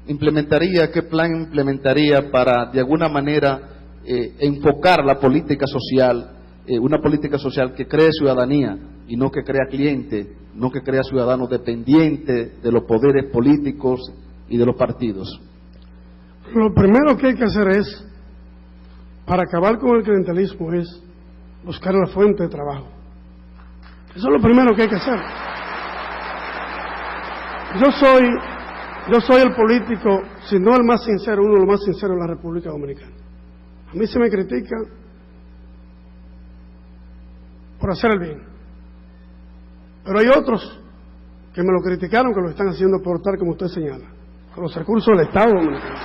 ¿qué plan implementaría para de alguna manera enfocar la política social, una política social que cree ciudadanía y no que crea clientes, no que crea ciudadanos dependientes de los poderes políticos y de los partidos?
Lo primero que hay que hacer es, para acabar con el clientelismo, es buscar la fuente de trabajo. Eso es lo primero que hay que hacer. Yo soy el político, si no el más sincero, uno de los más sinceros de la República Dominicana. A mí se me critica por hacer el bien. Pero hay otros que me lo criticaron, que lo están haciendo por tal como usted señala, con los recursos del Estado dominicano.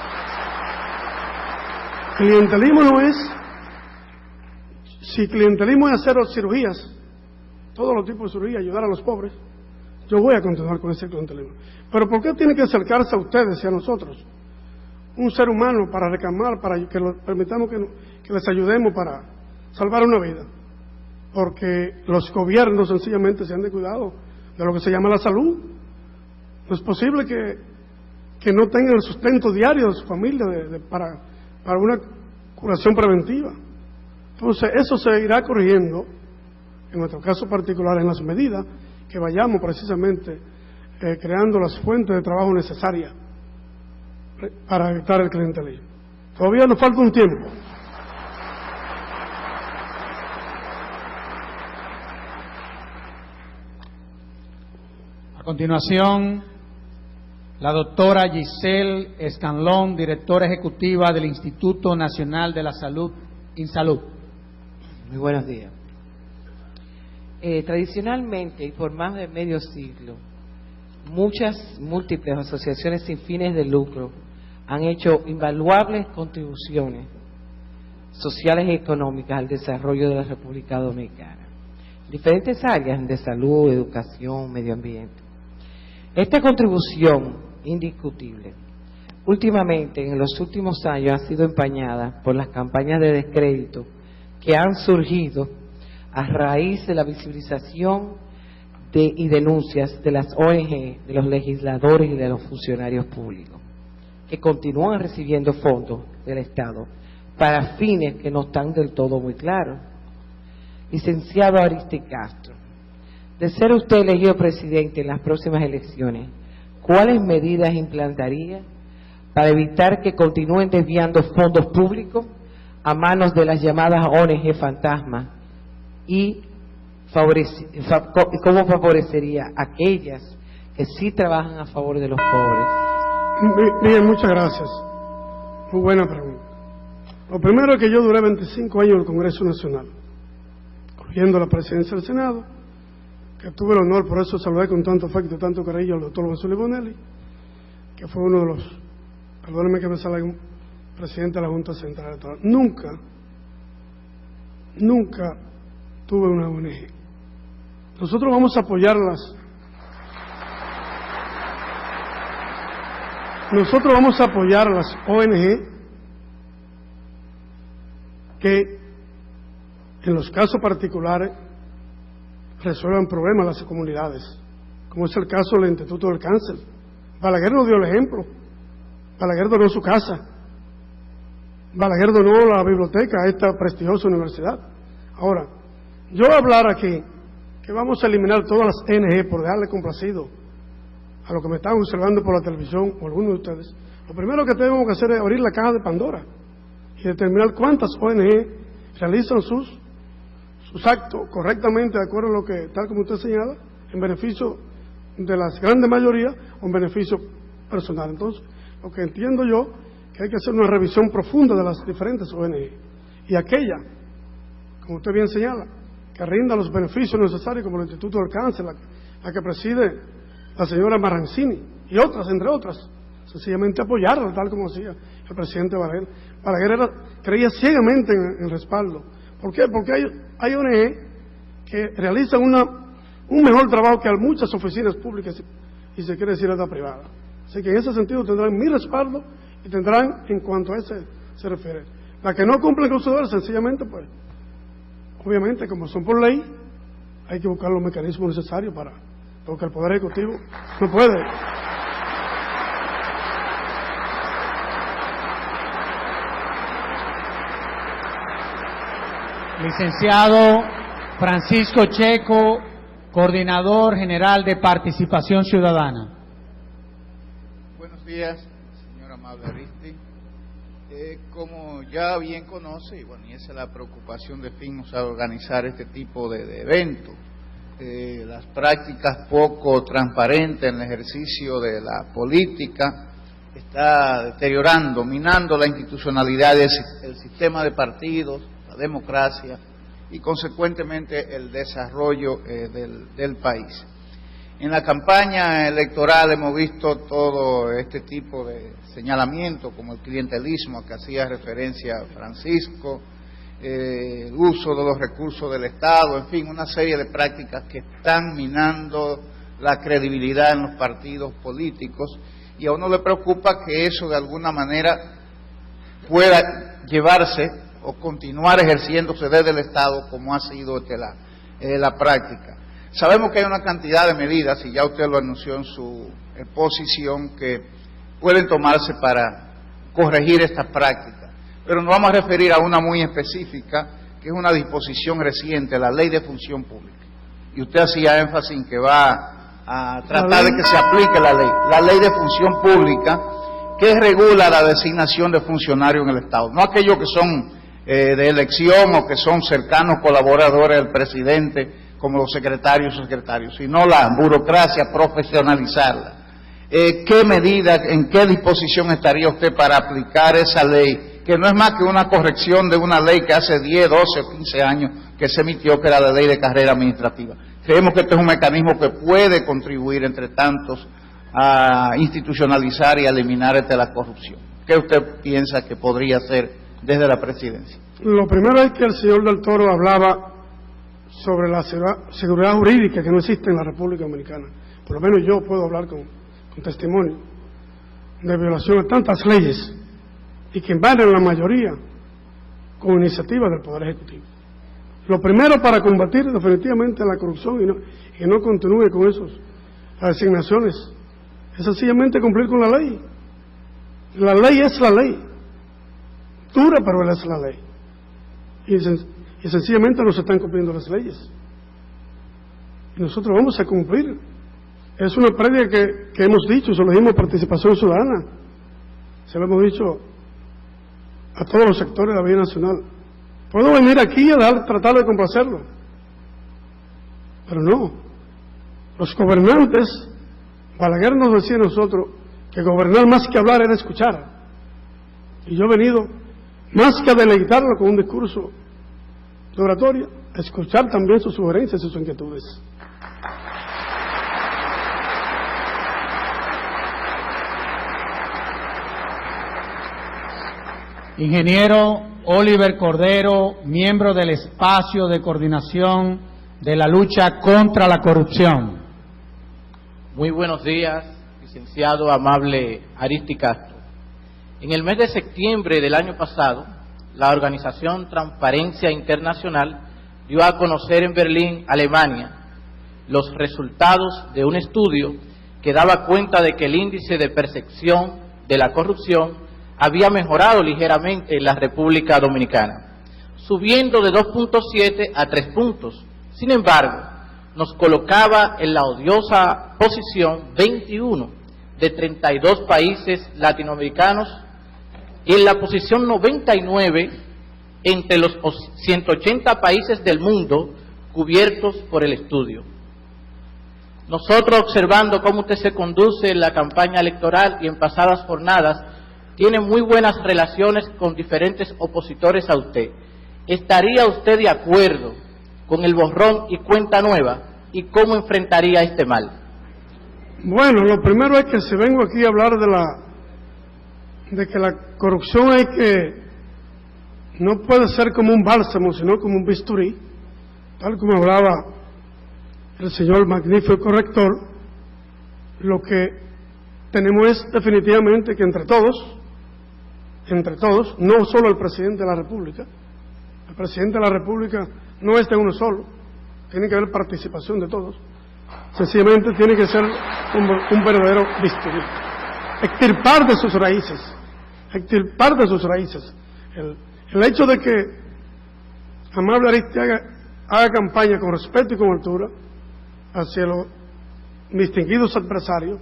Clientelismo no es, si clientelismo es hacer cirugías, todos los tipos de cirugías, ayudar a los pobres, yo voy a continuar con ese clientelismo. Pero ¿por qué tiene que acercarse a ustedes y a nosotros, un ser humano, para reclamar, para que permitamos que les ayudemos para salvar una vida? Porque los gobiernos sencillamente se han descuidado de lo que se llama la salud. No es posible que no tengan el sustento diario de su familia para una curación preventiva. Entonces eso se irá corrigiendo, en nuestro caso particular, en las medidas que vayamos precisamente creando las fuentes de trabajo necesarias para evitar el clientelismo. Todavía nos falta un tiempo.
A continuación, la doctora Giselle Escanlón, directora ejecutiva del Instituto Nacional de la Salud, INSALUD.
Muy buenos días. Tradicionalmente y por más de medio siglo, múltiples asociaciones sin fines de lucro han hecho invaluables contribuciones sociales y económicas al desarrollo de la República Dominicana, diferentes áreas de salud, educación, medio ambiente. Esta contribución indiscutible, últimamente, en los últimos años, ha sido empañada por las campañas de descrédito que han surgido a raíz de la visibilización y denuncias de las ONG, de los legisladores y de los funcionarios públicos, que continúan recibiendo fondos del Estado para fines que no están del todo muy claros. Licenciado Aristides Castro, de ser usted elegido presidente en las próximas elecciones, ¿cuáles medidas implantaría para evitar que continúen desviando fondos públicos a manos de las llamadas ONG fantasmas y cómo favorecería a aquellas que sí trabajan a favor de los pobres?
Bien, muchas gracias. Muy buena pregunta. Lo primero es que yo duré 25 años en el Congreso Nacional, incluyendo la presidencia del Senado, que tuve el honor, por eso saludé con tanto afecto, tanto cariño al doctor José Luis Bonelli, que fue uno de los, perdónenme que me salga un presidente de la Junta Central Electoral. Nunca tuve una ONG. Nosotros vamos a apoyarlas. Nosotros vamos a apoyar a las ONG que en los casos particulares resuelvan problemas a las comunidades, como es el caso del Instituto del Cáncer. Balaguer nos dio el ejemplo. Balaguer donó su casa. Balaguer donó la biblioteca a esta prestigiosa universidad. Ahora, yo hablar aquí que vamos a eliminar todas las ONG por dejarle complacido a lo que me están observando por la televisión o algunos de ustedes, lo primero que tenemos que hacer es abrir la caja de Pandora y determinar cuántas ONG realizan sus actos correctamente de acuerdo a lo que, tal como usted señala, en beneficio de las grandes mayorías o en beneficio personal. Entonces, lo que entiendo yo, que hay que hacer una revisión profunda de las diferentes ONG y aquella, como usted bien señala, que rinda los beneficios necesarios, como el Instituto del Cáncer, la que preside la señora Marrancini y otras, entre otras, sencillamente apoyarla, tal como decía el presidente Balaguer. Balaguer creía ciegamente en el respaldo. ¿Por qué? Porque hay ONG que realizan un mejor trabajo que muchas oficinas públicas y se quiere decir hasta privada. Así que en ese sentido tendrán mi respaldo y tendrán en cuanto a ese se refiere. La que no cumplen con su deber, sencillamente, pues, obviamente, como son por ley, hay que buscar los mecanismos necesarios para, porque el Poder Ejecutivo no puede.
Licenciado Francisco Checo, Coordinador General de Participación Ciudadana.
Buenos días, señor Amable Aristides. Como ya bien conoce, y esa es la preocupación de FINUS a organizar este tipo de eventos, las prácticas poco transparentes en el ejercicio de la política está deteriorando, minando la institucionalidad del sistema de partidos, la democracia y consecuentemente el desarrollo del país. En la campaña electoral hemos visto todo este tipo de señalamientos, como el clientelismo a que hacía referencia Francisco, el uso de los recursos del Estado, en fin, una serie de prácticas que están minando la credibilidad en los partidos políticos, y a uno le preocupa que eso de alguna manera pueda llevarse o continuar ejerciéndose desde el Estado como ha sido la práctica. Sabemos que hay una cantidad de medidas, y ya usted lo anunció en su exposición, que pueden tomarse para corregir estas prácticas, pero nos vamos a referir a una muy específica, que es una disposición reciente, la Ley de Función Pública. Y usted hacía énfasis en que va a tratar de que se aplique la Ley de Función Pública, que regula la designación de funcionarios en el Estado, no aquellos que son de elección o que son cercanos colaboradores del presidente, como los secretarios, sino la burocracia, profesionalizarla. ¿Qué medida, en qué disposición estaría usted para aplicar esa ley, que no es más que una corrección de una ley que hace 10, 12 o 15 años que se emitió, que era la Ley de Carrera Administrativa? Creemos que este es un mecanismo que puede contribuir, entre tantos, a institucionalizar y a eliminar la corrupción. ¿Qué usted piensa que podría hacer desde la presidencia? Lo primero es que el señor del Toro hablaba sobre la seguridad jurídica que no existe en la República Dominicana. Por lo menos yo puedo hablar con testimonio de violación de tantas leyes y que invaden la mayoría con iniciativa del Poder Ejecutivo.
Lo primero para combatir definitivamente la corrupción y no continúe con esas asignaciones es sencillamente cumplir con la ley. La ley es la ley, dura pero es la ley. Y sencillamente no se están cumpliendo las leyes. Y nosotros vamos a cumplir. Es una práctica que hemos dicho, se lo dijimos, participación ciudadana. Se lo hemos dicho a todos los sectores de la vida nacional. Puedo venir aquí a tratar de complacerlo, pero no. Los gobernantes, Balaguer nos decía a nosotros que gobernar más que hablar era escuchar. Y yo he venido más que a deleitarlo con un discurso de oratoria, a escuchar también sus sugerencias y sus inquietudes.
Ingeniero Oliver Cordero, miembro del espacio de coordinación de la lucha contra la corrupción.
Muy buenos días, licenciado amable Aristi Castro. En el mes de septiembre del año pasado, la organización Transparencia Internacional dio a conocer en Berlín, Alemania, los resultados de un estudio que daba cuenta de que el índice de percepción de la corrupción había mejorado ligeramente en la República Dominicana, subiendo de 2.7 a 3 puntos. Sin embargo, nos colocaba en la odiosa posición 21 de 32 países latinoamericanos y en la posición 99 entre los 180 países del mundo cubiertos por el estudio. Nosotros, observando cómo usted se conduce en la campaña electoral y en pasadas jornadas, tiene muy buenas relaciones con diferentes opositores a usted. ¿Estaría usted de acuerdo con el borrón y cuenta nueva y cómo enfrentaría este mal?
Bueno, lo primero es que si vengo aquí a hablar de que la corrupción no puede ser como un bálsamo, sino como un bisturí, tal como hablaba el señor magnífico corrector, lo que tenemos es definitivamente que entre todos, no solo el presidente de la República, el presidente de la República no es de uno solo, tiene que haber participación de todos, sencillamente tiene que ser un verdadero bisturí, extirpar de sus raíces, el hecho de que amable Aristi haga campaña con respeto y con altura hacia los distinguidos adversarios,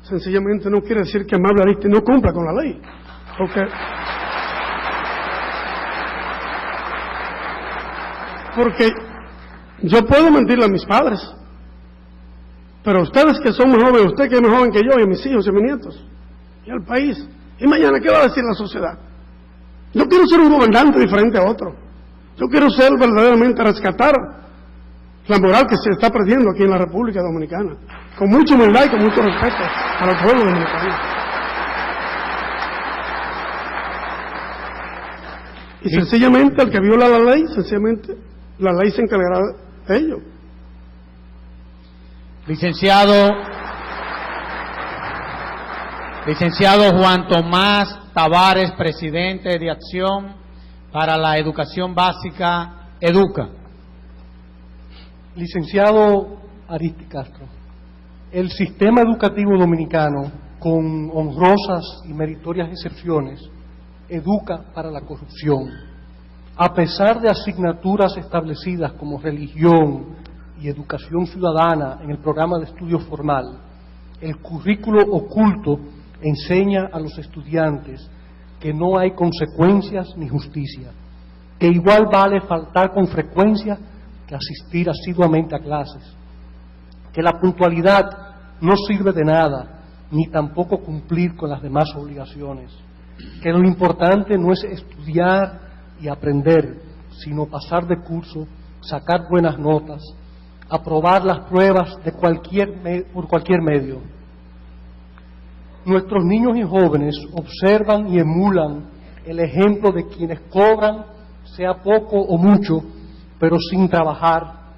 sencillamente no quiere decir que amable Aristi no cumpla con la ley. Porque yo puedo mentirle a mis padres, pero ustedes que son más jóvenes, usted que es más joven que yo, y a mis hijos y a mis nietos, y al país, y mañana, ¿qué va a decir la sociedad? Yo quiero ser un gobernante diferente a otro. Yo quiero ser verdaderamente rescatar la moral que se está perdiendo aquí en la República Dominicana, con mucha humildad y con mucho respeto al pueblo dominicano. Y sencillamente el que viola la ley, sencillamente la ley se encargará de ello.
Licenciado Juan Tomás Tavares, presidente de Acción para la Educación Básica, EDUCA.
Licenciado Aristi Castro, el sistema educativo dominicano, con honrosas y meritorias excepciones, educa para la corrupción. A pesar de asignaturas establecidas como religión y educación ciudadana en el programa de estudio formal, el currículo oculto enseña a los estudiantes que no hay consecuencias ni justicia, que igual vale faltar con frecuencia que asistir asiduamente a clases, que la puntualidad no sirve de nada, ni tampoco cumplir con las demás obligaciones, que lo importante no es estudiar y aprender, sino pasar de curso, sacar buenas notas, aprobar las pruebas por cualquier medio. Nuestros niños y jóvenes observan y emulan el ejemplo de quienes cobran, sea poco o mucho, pero sin trabajar,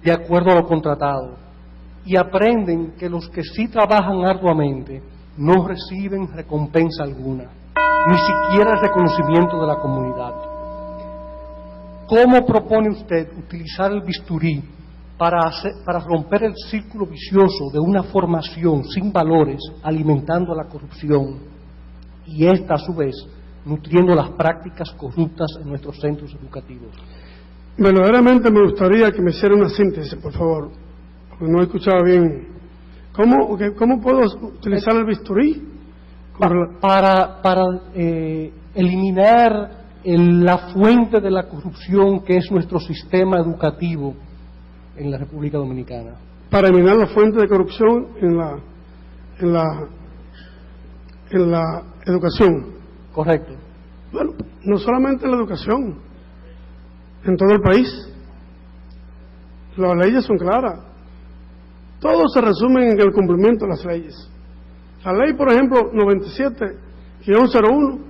de acuerdo a lo contratado, y aprenden que los que sí trabajan arduamente no reciben recompensa alguna, ni siquiera el reconocimiento de la comunidad. ¿cómo propone usted utilizar el bisturí para romper el círculo vicioso de una formación sin valores, alimentando a la corrupción, y esta, a su vez, nutriendo las prácticas corruptas en nuestros centros educativos?
Verdaderamente me gustaría que me hiciera una síntesis, por favor, porque no he escuchado bien. ¿Cómo puedo utilizar el bisturí?
Para eliminar la fuente de la corrupción que es nuestro sistema educativo en la República Dominicana.
Para eliminar la fuente de corrupción en la educación.
Correcto.
Bueno, no solamente en la educación, en todo el país. Las leyes son claras. Todo se resume en el cumplimiento de las leyes. La ley, por ejemplo, 97-01,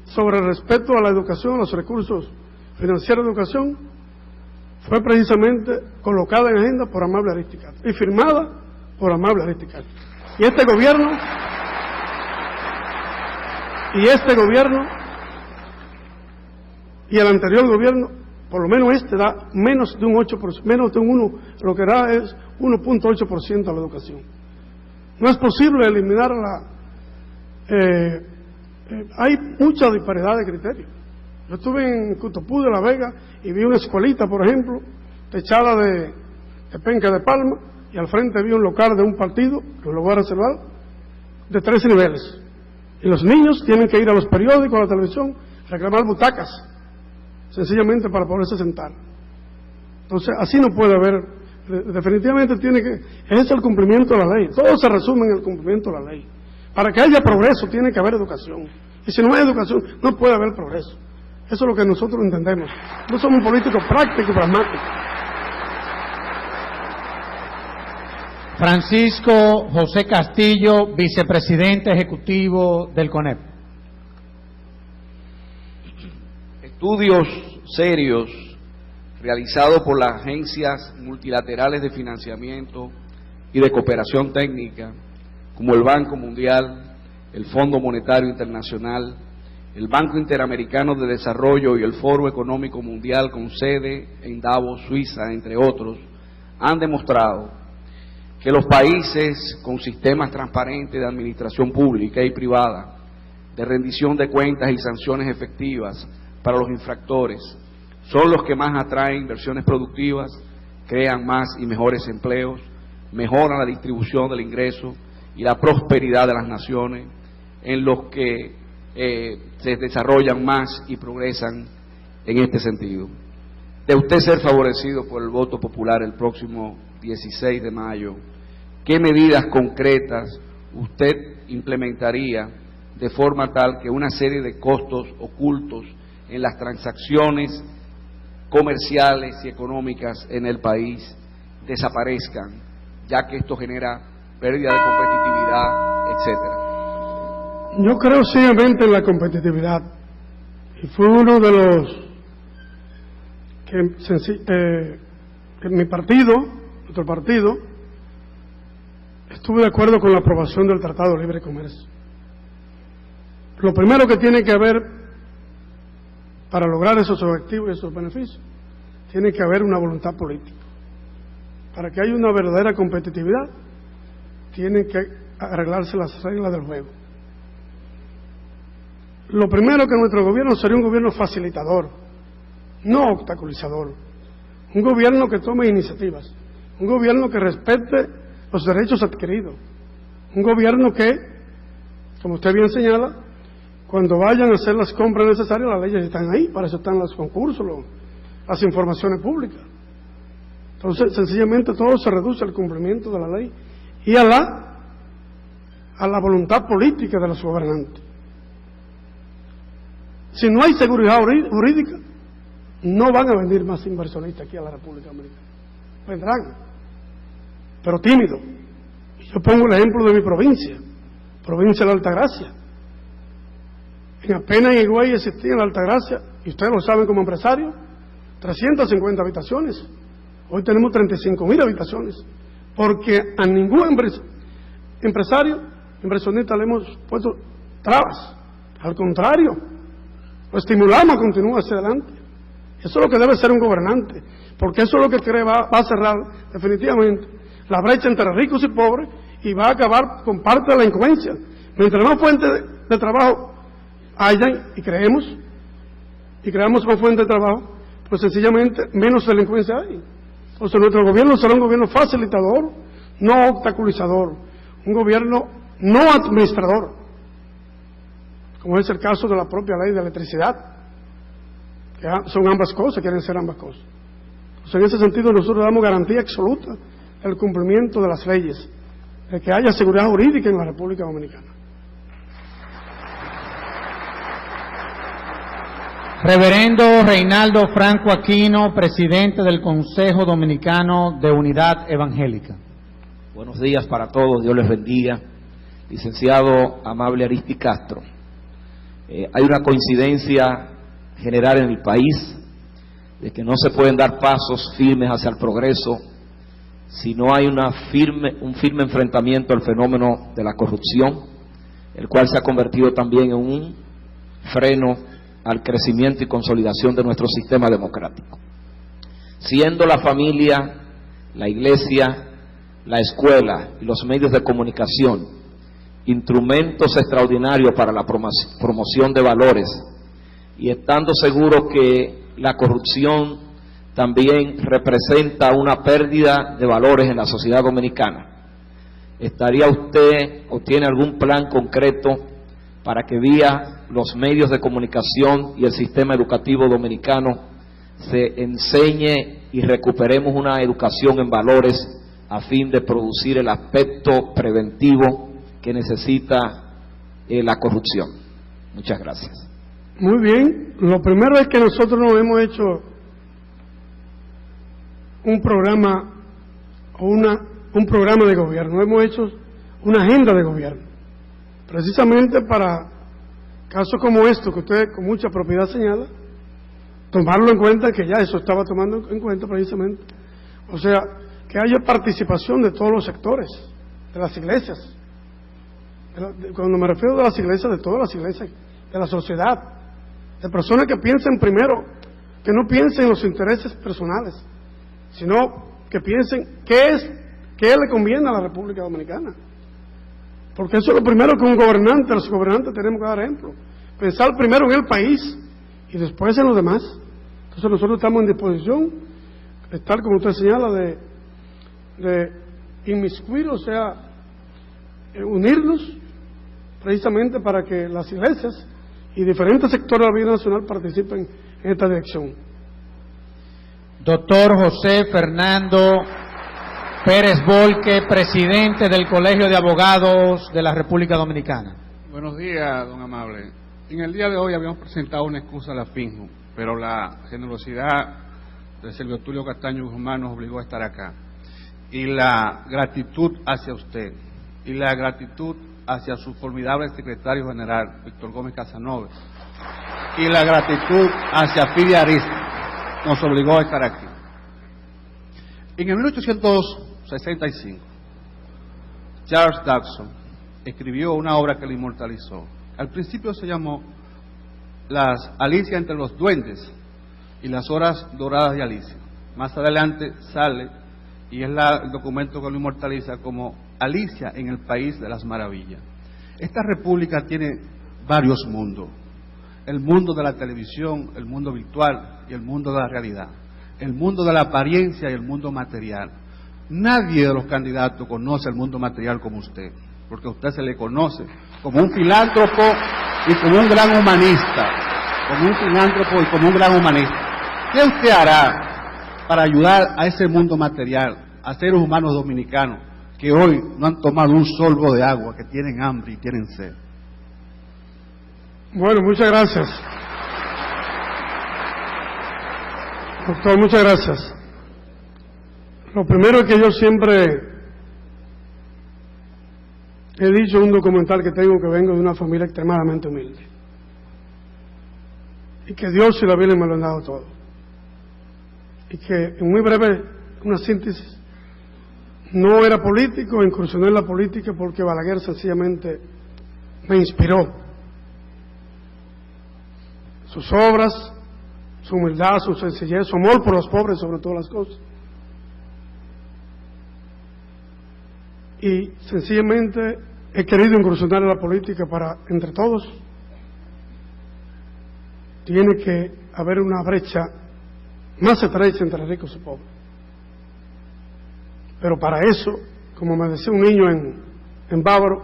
sobre el respeto a la educación, a los recursos financieros de educación, fue precisamente colocada en agenda por Amable Aristicastro y firmada por Amable Aristicastro. Y este gobierno y el anterior gobierno, por lo menos este, da menos de un 8%, menos de un 1, lo que da es 1.8% a la educación. No es posible eliminar hay mucha disparidad de criterios. Yo estuve en Cutopú de La Vega y vi una escuelita, por ejemplo, techada de penca de palma, y al frente vi un local de un partido, que lo voy a reservar, de 3 niveles. Y los niños tienen que ir a los periódicos, a la televisión, reclamar butacas, sencillamente para poderse sentar. Entonces, así no puede haber, definitivamente ese es el cumplimiento de la ley. Todo se resume en el cumplimiento de la ley. Para que haya progreso tiene que haber educación. Y si no hay educación, no puede haber progreso. Eso es lo que nosotros entendemos. No somos políticos prácticos, pragmáticos.
Francisco José Castillo, vicepresidente ejecutivo del CONEP.
Estudios serios realizados por las agencias multilaterales de financiamiento y de cooperación técnica, como el Banco Mundial, el Fondo Monetario Internacional, el Banco Interamericano de Desarrollo y el Foro Económico Mundial con sede en Davos, Suiza, entre otros, han demostrado que los países con sistemas transparentes de administración pública y privada, de rendición de cuentas y sanciones efectivas para los infractores, son los que más atraen inversiones productivas, crean más y mejores empleos, mejoran la distribución del ingreso y la prosperidad de las naciones, en los que se desarrollan más y progresan en este sentido. De usted ser favorecido por el voto popular el próximo 16 de mayo, ¿qué medidas concretas usted implementaría de forma tal que una serie de costos ocultos en las transacciones comerciales y económicas en el país desaparezcan, ya que esto genera pérdida de competitividad, etcétera?
Yo creo ciegamente en la competitividad, y fue uno de los que mi partido, nuestro partido, estuve de acuerdo con la aprobación del Tratado de Libre Comercio. Lo primero que tiene que haber para lograr esos objetivos y esos beneficios, tiene que haber una voluntad política. Para que haya una verdadera competitividad, tienen que arreglarse las reglas del juego. Lo primero que nuestro gobierno sería un gobierno facilitador, no obstaculizador. Un gobierno que tome iniciativas, un gobierno que respete los derechos adquiridos, un gobierno que, como usted bien señala, cuando vayan a hacer las compras necesarias, las leyes están ahí, para eso están los concursos, las informaciones públicas. Entonces, sencillamente todo se reduce al cumplimiento de la ley y a la voluntad política de los gobernantes. Si no hay seguridad jurídica, no van a venir más inversionistas aquí a la República Dominicana. Vendrán, pero tímido. Yo pongo el ejemplo de mi provincia de la Altagracia. Apenas en Higüey existía en la Altagracia, y ustedes lo saben como empresarios, 350 habitaciones. Hoy tenemos 35.000 habitaciones, porque a ningún empresario, inversionista, le hemos puesto trabas. Al contrario, lo estimulamos a continuar hacia adelante. Eso es lo que debe ser un gobernante, porque eso es lo que va a cerrar definitivamente la brecha entre ricos y pobres y va a acabar con parte de la delincuencia. Mientras más fuentes de trabajo hayan y creamos más fuentes de trabajo, pues sencillamente menos delincuencia hay. Entonces nuestro gobierno será un gobierno facilitador, no obstaculizador, un gobierno no administrador, como es el caso de la propia ley de electricidad, que son ambas cosas, quieren ser ambas cosas. Entonces en ese sentido nosotros damos garantía absoluta del cumplimiento de las leyes, de que haya seguridad jurídica en la República Dominicana.
Reverendo Reinaldo Franco Aquino, presidente del Consejo Dominicano de Unidad Evangélica.
Buenos días para todos, Dios les bendiga. Licenciado Amable Aristi Castro, hay una coincidencia general en el país de que no se pueden dar pasos firmes hacia el progreso si no hay un firme enfrentamiento al fenómeno de la corrupción, el cual se ha convertido también en un freno al crecimiento y consolidación de nuestro sistema democrático. Siendo la familia, la iglesia, la escuela y los medios de comunicación instrumentos extraordinarios para la promoción de valores, y estando seguro que la corrupción también representa una pérdida de valores en la sociedad dominicana, ¿estaría usted o tiene algún plan concreto para que vía los medios de comunicación y el sistema educativo dominicano se enseñe y recuperemos una educación en valores a fin de producir el aspecto preventivo que necesita la corrupción? Muchas gracias.
Muy bien. Lo primero es que nosotros no hemos hecho un programa o un programa de gobierno, hemos hecho una agenda de gobierno, precisamente para casos como estos que usted con mucha propiedad señala, tomarlo en cuenta, que ya eso estaba tomando en cuenta precisamente. O sea, que haya participación de todos los sectores, de las iglesias. Cuando me refiero a las iglesias, de todas las iglesias, de la sociedad, de personas que piensen primero, que no piensen en los intereses personales, sino que piensen qué le conviene a la República Dominicana. Porque eso es lo primero que un gobernante, los gobernantes tenemos que dar ejemplo. Pensar primero en el país y después en los demás. Entonces nosotros estamos en disposición, tal como usted señala, de inmiscuir, o sea, unirnos precisamente para que las iglesias y diferentes sectores de la vida nacional participen en esta dirección.
Doctor José Fernando Pérez Volque, presidente del Colegio de Abogados de la República Dominicana.
Buenos días, don Amable. En el día de hoy habíamos presentado una excusa a la FINJU, pero la generosidad de Silvio Tulio Castaño Guzmán nos obligó a estar acá. Y la gratitud hacia usted, y la gratitud hacia su formidable secretario general, Víctor Gómez Casanova, y la gratitud hacia Fidi Aristi nos obligó a estar aquí. En el 1865, Charles Dodson escribió una obra que le inmortalizó. Al principio se llamó Las Alicia entre los duendes y las horas doradas de Alicia. Más adelante sale, y es el documento que lo inmortaliza, como Alicia en el País de las Maravillas. Esta república tiene varios mundos: el mundo de la televisión, el mundo virtual y el mundo de la realidad, el mundo de la apariencia y el mundo material. Nadie de los candidatos conoce el mundo material como usted, porque a usted se le conoce como un filántropo y como un gran humanista, como un filántropo y como un gran humanista. ¿Qué usted hará para ayudar a ese mundo material, a seres humanos dominicanos que hoy no han tomado un sorbo de agua, que tienen hambre y tienen sed?
Bueno, muchas gracias. Doctor, muchas gracias. Lo primero es que yo siempre he dicho en un documental que tengo, que vengo de una familia extremadamente humilde. Y que Dios y la Virgen me lo han dado todo. Y que en muy breve, una síntesis, no era político, incursioné en la política porque Balaguer sencillamente me inspiró. Sus obras, su humildad, su sencillez, su amor por los pobres sobre todas las cosas. Y sencillamente he querido incursionar en la política para, entre todos, tiene que haber una brecha más estrecha entre ricos y pobres. Pero para eso, como me decía un niño en Bávaro,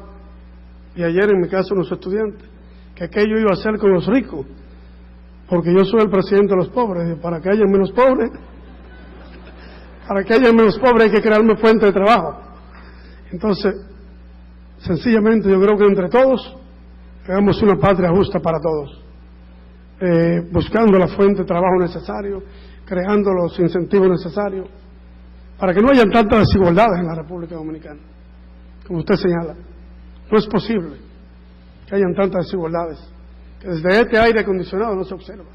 y ayer en mi caso unos estudiantes, que aquello iba a hacer con los ricos, porque yo soy el presidente de los pobres, y para que haya menos pobres, hay que crearme fuente de trabajo. Entonces, sencillamente yo creo que entre todos hagamos una patria justa para todos, buscando la fuente de trabajo necesario, creando los incentivos necesarios, para que no haya tantas desigualdades en la República Dominicana, como usted señala. No es posible que hayan tantas desigualdades, que desde este aire acondicionado no se observa.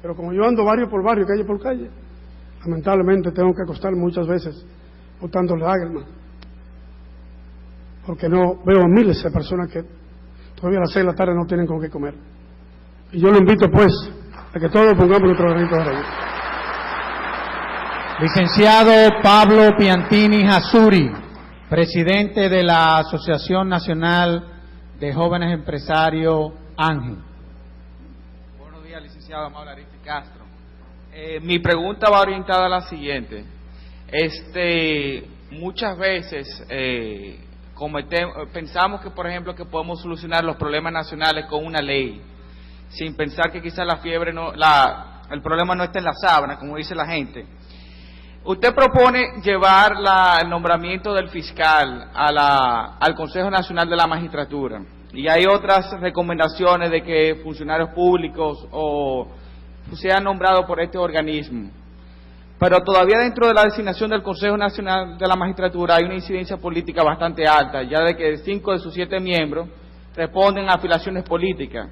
Pero como yo ando barrio por barrio, calle por calle, lamentablemente tengo que acostarme muchas veces botando lágrimas, porque no veo a miles de personas que todavía a las 6 de la tarde no tienen con qué comer. Y yo lo invito pues a que todos pongamos nuestro granito de arena.
Licenciado Pablo Piantini Jasuri, presidente de la Asociación Nacional de Jóvenes Empresarios, Ángel.
Buenos días, licenciado Amable Aristi Castro. Mi pregunta va orientada a la siguiente. Muchas veces pensamos que, por ejemplo, que podemos solucionar los problemas nacionales con una ley, sin pensar que quizás el problema no está en la sábana, como dice la gente. Usted propone llevar el nombramiento del fiscal al Consejo Nacional de la Magistratura, y hay otras recomendaciones de que funcionarios públicos sean nombrados por este organismo. Pero todavía dentro de la designación del Consejo Nacional de la Magistratura hay una incidencia política bastante alta, ya de que 5 de sus 7 miembros responden a afiliaciones políticas.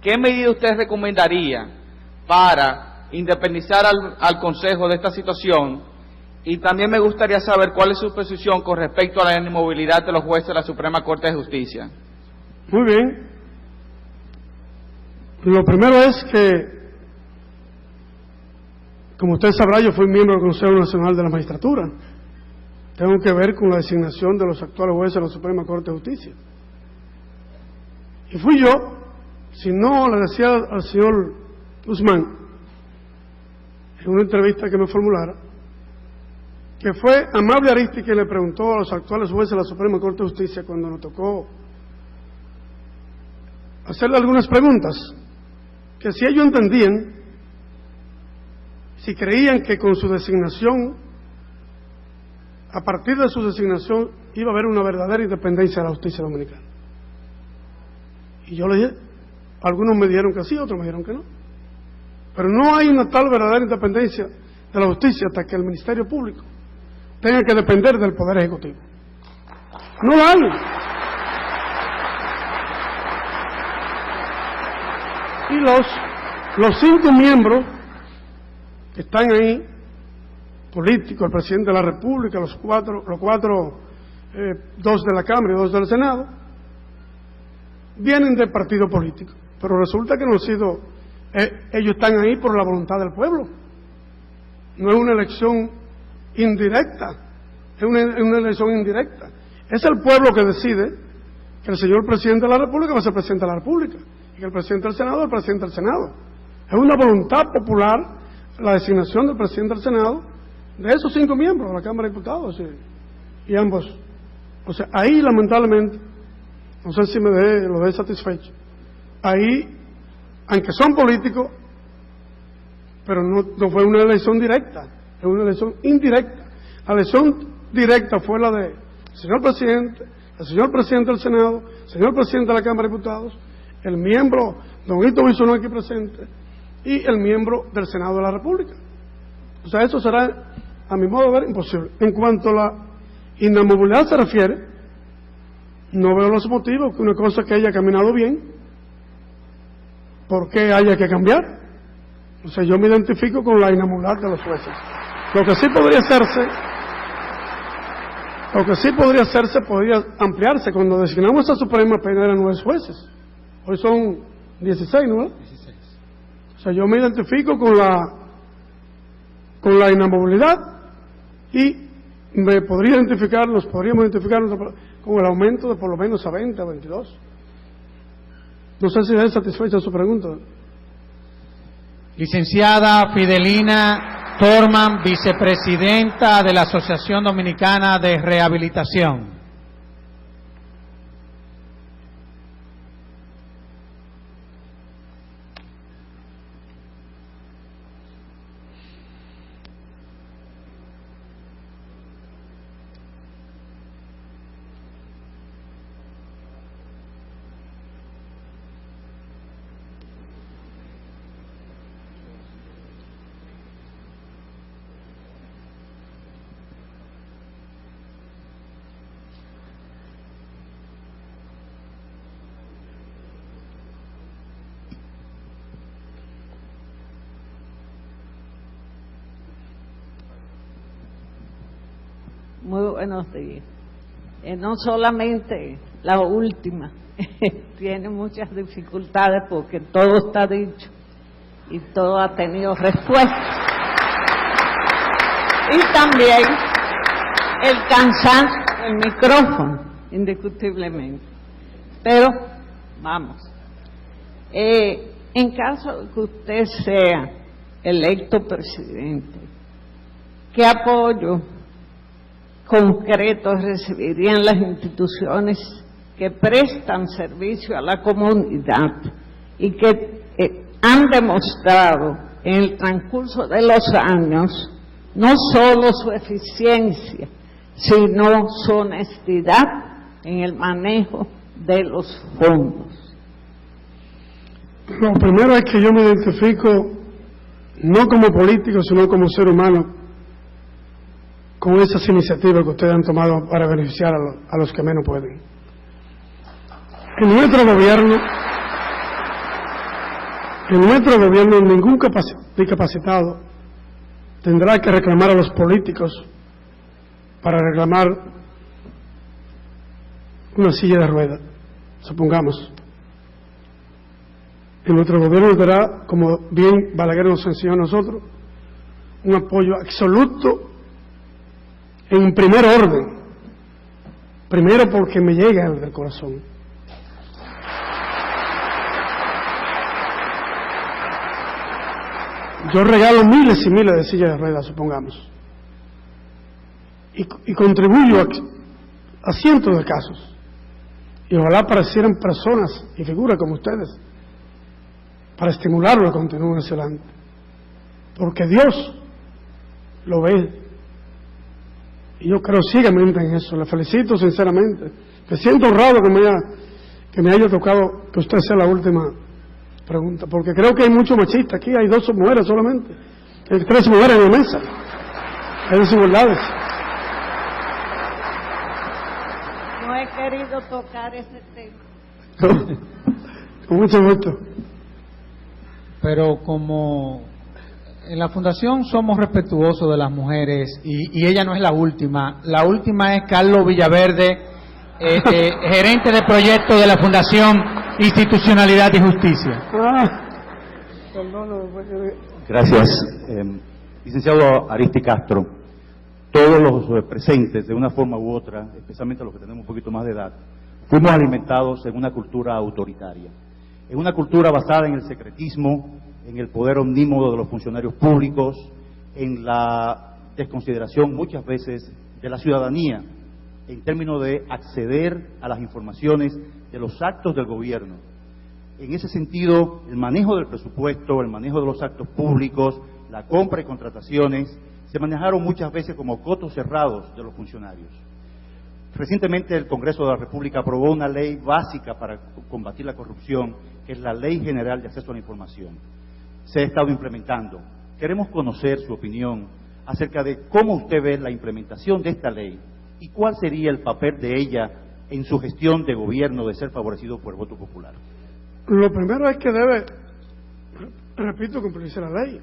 ¿Qué medida usted recomendaría para independizar al Consejo de esta situación? Y también me gustaría saber cuál es su posición con respecto a la inmovilidad de los jueces de la Suprema Corte de Justicia.
Muy bien. Lo primero es que, como usted sabrá, yo fui miembro del Consejo Nacional de la Magistratura. Tengo que ver con la designación de los actuales jueces de la Suprema Corte de Justicia. Y fui yo, si no le decía al señor Guzmán, en una entrevista que me formulara, que fue Amable Aristi quien le preguntó a los actuales jueces de la Suprema Corte de Justicia, cuando nos tocó hacerle algunas preguntas, que si ellos entendían, si creían que con su designación, a partir de su designación, iba a haber una verdadera independencia de la justicia dominicana. Y yo le dije, algunos me dijeron que sí, otros me dijeron que no. Pero no hay una tal verdadera independencia de la justicia hasta que el Ministerio Público tenga que depender del Poder Ejecutivo. No la hay. Y los 5 miembros que están ahí, políticos, el presidente de la República, los cuatro, 2 de la Cámara y 2 del Senado, vienen del partido político. Pero resulta que no han sido, ellos están ahí por la voluntad del pueblo. No es una elección indirecta, es una elección indirecta. Es el pueblo que decide que el señor presidente de la República va a ser presidente de la República, y que el presidente del Senado es el presidente del Senado. Es una voluntad popular la designación del presidente del Senado de esos 5 miembros de la Cámara de Diputados y ambos. O sea, ahí lamentablemente, no sé si lo dé satisfecho, ahí, aunque son políticos, pero no fue una elección directa, es una elección indirecta. La elección directa fue la de el señor presidente, el señor presidente del Senado, el señor presidente de la Cámara de Diputados, el miembro, don Hito Bisonó aquí presente, y el miembro del Senado de la República. O sea, eso será, a mi modo de ver, imposible. En cuanto a la inamovilidad se refiere, no veo los motivos que una cosa que haya caminado bien, ¿por qué haya que cambiar? O sea, yo me identifico con la inamovilidad de los jueces. Lo que sí podría hacerse, podría ampliarse. Cuando designamos a Suprema apenas eran 9 jueces. Hoy son 16, ¿no? 16. O sea, yo me identifico con la inamovilidad y nos podríamos identificar con el aumento de por lo menos a 20 a 22. No sé si es satisfecha su pregunta.
Licenciada Fidelina Thorman, vicepresidenta de la Asociación Dominicana de Rehabilitación.
Muy buenos días. No solamente la última, tiene muchas dificultades porque todo está dicho y todo ha tenido respuesta. Y también el cansancio del micrófono, indiscutiblemente. Pero, vamos, en caso de que usted sea electo presidente, ¿qué apoyo concretos recibirían las instituciones que prestan servicio a la comunidad y que han demostrado en el transcurso de los años no solo su eficiencia, sino su honestidad en el manejo de los fondos?
Lo primero es que yo me identifico no como político, sino como ser humano, con esas iniciativas que ustedes han tomado para beneficiar a los que menos pueden. En nuestro gobierno ningún discapacitado tendrá que reclamar a los políticos para reclamar una silla de ruedas, supongamos. En nuestro gobierno dará, como bien Balaguer nos enseñó a nosotros, un apoyo absoluto en primer orden. Primero porque me llega del corazón. Yo regalo miles y miles de sillas de ruedas, supongamos. Y contribuyo a cientos de casos. Y ojalá aparecieran personas y figuras como ustedes para estimularlo a continuar hacia adelante. Porque Dios lo ve. Y yo creo ciegamente en eso. Le felicito sinceramente. Me siento honrado que me haya tocado que usted sea la última pregunta, porque creo que hay muchos machistas aquí. Hay 2 mujeres solamente, hay 3 mujeres en la mesa. Hay desigualdades.
No he querido tocar ese tema.
Con mucho gusto.
Pero como en la Fundación somos respetuosos de las mujeres y ella no es la última es Carlos Villaverde, gerente de proyecto de la Fundación Institucionalidad y Justicia.
Gracias. Licenciado Aristi Castro, todos los presentes, de una forma u otra, especialmente los que tenemos un poquito más de edad, fuimos alimentados en una cultura autoritaria, en una cultura basada en el secretismo, en el poder omnímodo de los funcionarios públicos, en la desconsideración muchas veces de la ciudadanía en términos de acceder a las informaciones de los actos del gobierno. En ese sentido, el manejo del presupuesto, el manejo de los actos públicos, la compra y contrataciones, se manejaron muchas veces como cotos cerrados de los funcionarios. Recientemente el Congreso de la República aprobó una ley básica para combatir la corrupción, que es la Ley General de Acceso a la Información. Se ha estado implementando. Queremos conocer su opinión acerca de cómo usted ve la implementación de esta ley y cuál sería el papel de ella en su gestión de gobierno de ser favorecido por el voto popular.
Lo primero es que debe, repito, cumplirse la ley.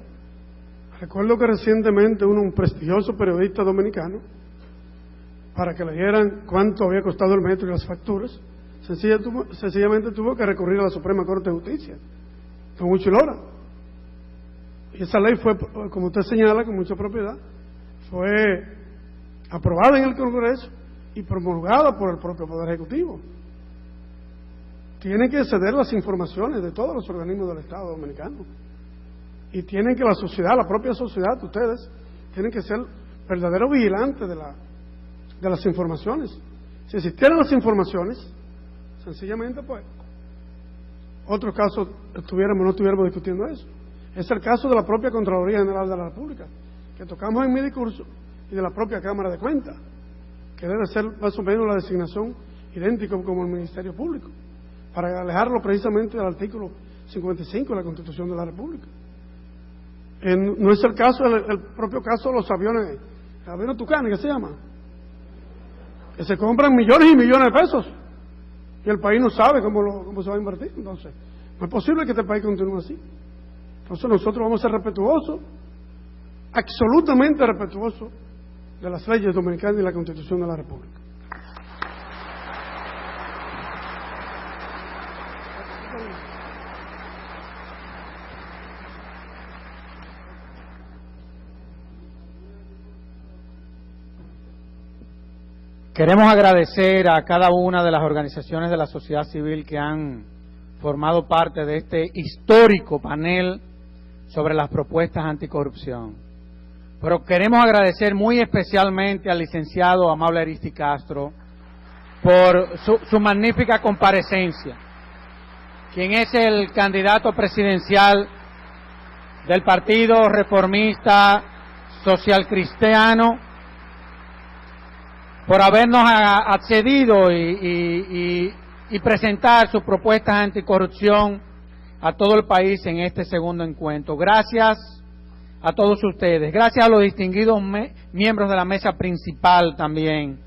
Recuerdo que recientemente un prestigioso periodista dominicano, para que leyeran cuánto había costado el metro y las facturas, sencillamente tuvo que recurrir a la Suprema Corte de Justicia, don Huicho Lora, Y esa ley fue, como usted señala, con mucha propiedad, fue aprobada en el Congreso y promulgada por el propio Poder Ejecutivo. Tienen que ceder las informaciones de todos los organismos del Estado Dominicano. Y tienen que la sociedad, la propia sociedad, ustedes, tienen que ser verdaderos vigilantes de las informaciones. Si existieran las informaciones, sencillamente, pues, otros casos no estuviéramos discutiendo eso. Es el caso de la propia Contraloría General de la República, que tocamos en mi discurso, y de la propia Cámara de Cuentas, que debe ser más o menos la designación idéntica como el Ministerio Público, para alejarlo precisamente del artículo 55 de la Constitución de la República. No es el caso, el propio caso de los aviones, el avión Tucán, ¿qué se llama? Que se compran millones y millones de pesos y el país no sabe cómo se va a invertir. Entonces, no es posible que este país continúe así. Entonces nosotros vamos a ser respetuosos, absolutamente respetuosos de las leyes dominicanas y la Constitución de la República.
Queremos agradecer a cada una de las organizaciones de la sociedad civil que han formado parte de este histórico panel sobre las propuestas anticorrupción. Pero queremos agradecer muy especialmente al licenciado Amable Ariztí Castro por su magnífica comparecencia, quien es el candidato presidencial del Partido Reformista Social Cristiano, por habernos accedido y presentar sus propuestas anticorrupción a todo el país en este segundo encuentro. Gracias a todos ustedes, gracias a los distinguidos miembros de la mesa principal también,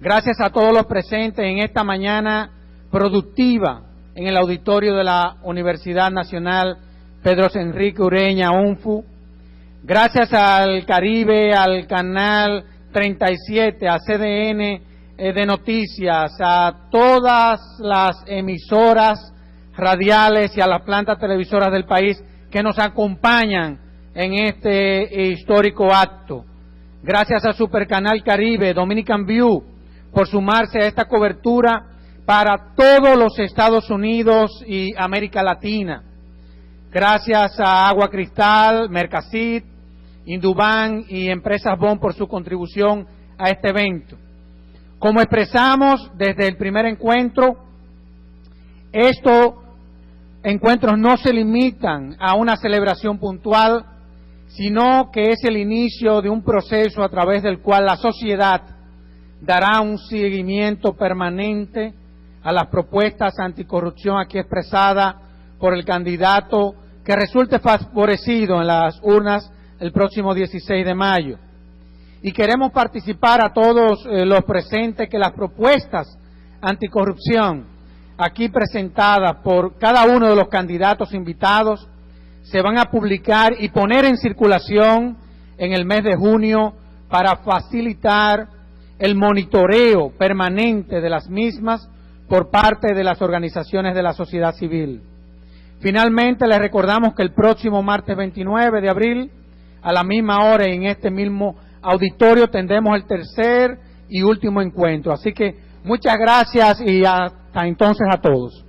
gracias a todos los presentes en esta mañana productiva en el auditorio de la Universidad Nacional Pedro Enrique Ureña, UNFU, gracias al Caribe, al Canal 37, a CDN de Noticias, a todas las emisoras radiales y a las plantas televisoras del país que nos acompañan en este histórico acto. Gracias a Supercanal Caribe, Dominican View, por sumarse a esta cobertura para todos los Estados Unidos y América Latina. Gracias a Agua Cristal, Mercasit, Induban y Empresas Bon por su contribución a este evento. Como expresamos desde el primer encuentro, estos encuentros no se limitan a una celebración puntual, sino que es el inicio de un proceso a través del cual la sociedad dará un seguimiento permanente a las propuestas anticorrupción aquí expresadas por el candidato que resulte favorecido en las urnas el próximo 16 de mayo. Y queremos participar a todos los presentes que las propuestas anticorrupción aquí presentadas por cada uno de los candidatos invitados se van a publicar y poner en circulación en el mes de junio para facilitar el monitoreo permanente de las mismas por parte de las organizaciones de la sociedad civil. Finalmente, les recordamos que el próximo martes 29 de abril, a la misma hora y en este mismo auditorio, tendremos el tercer y último encuentro. Así que muchas gracias y hasta entonces a todos.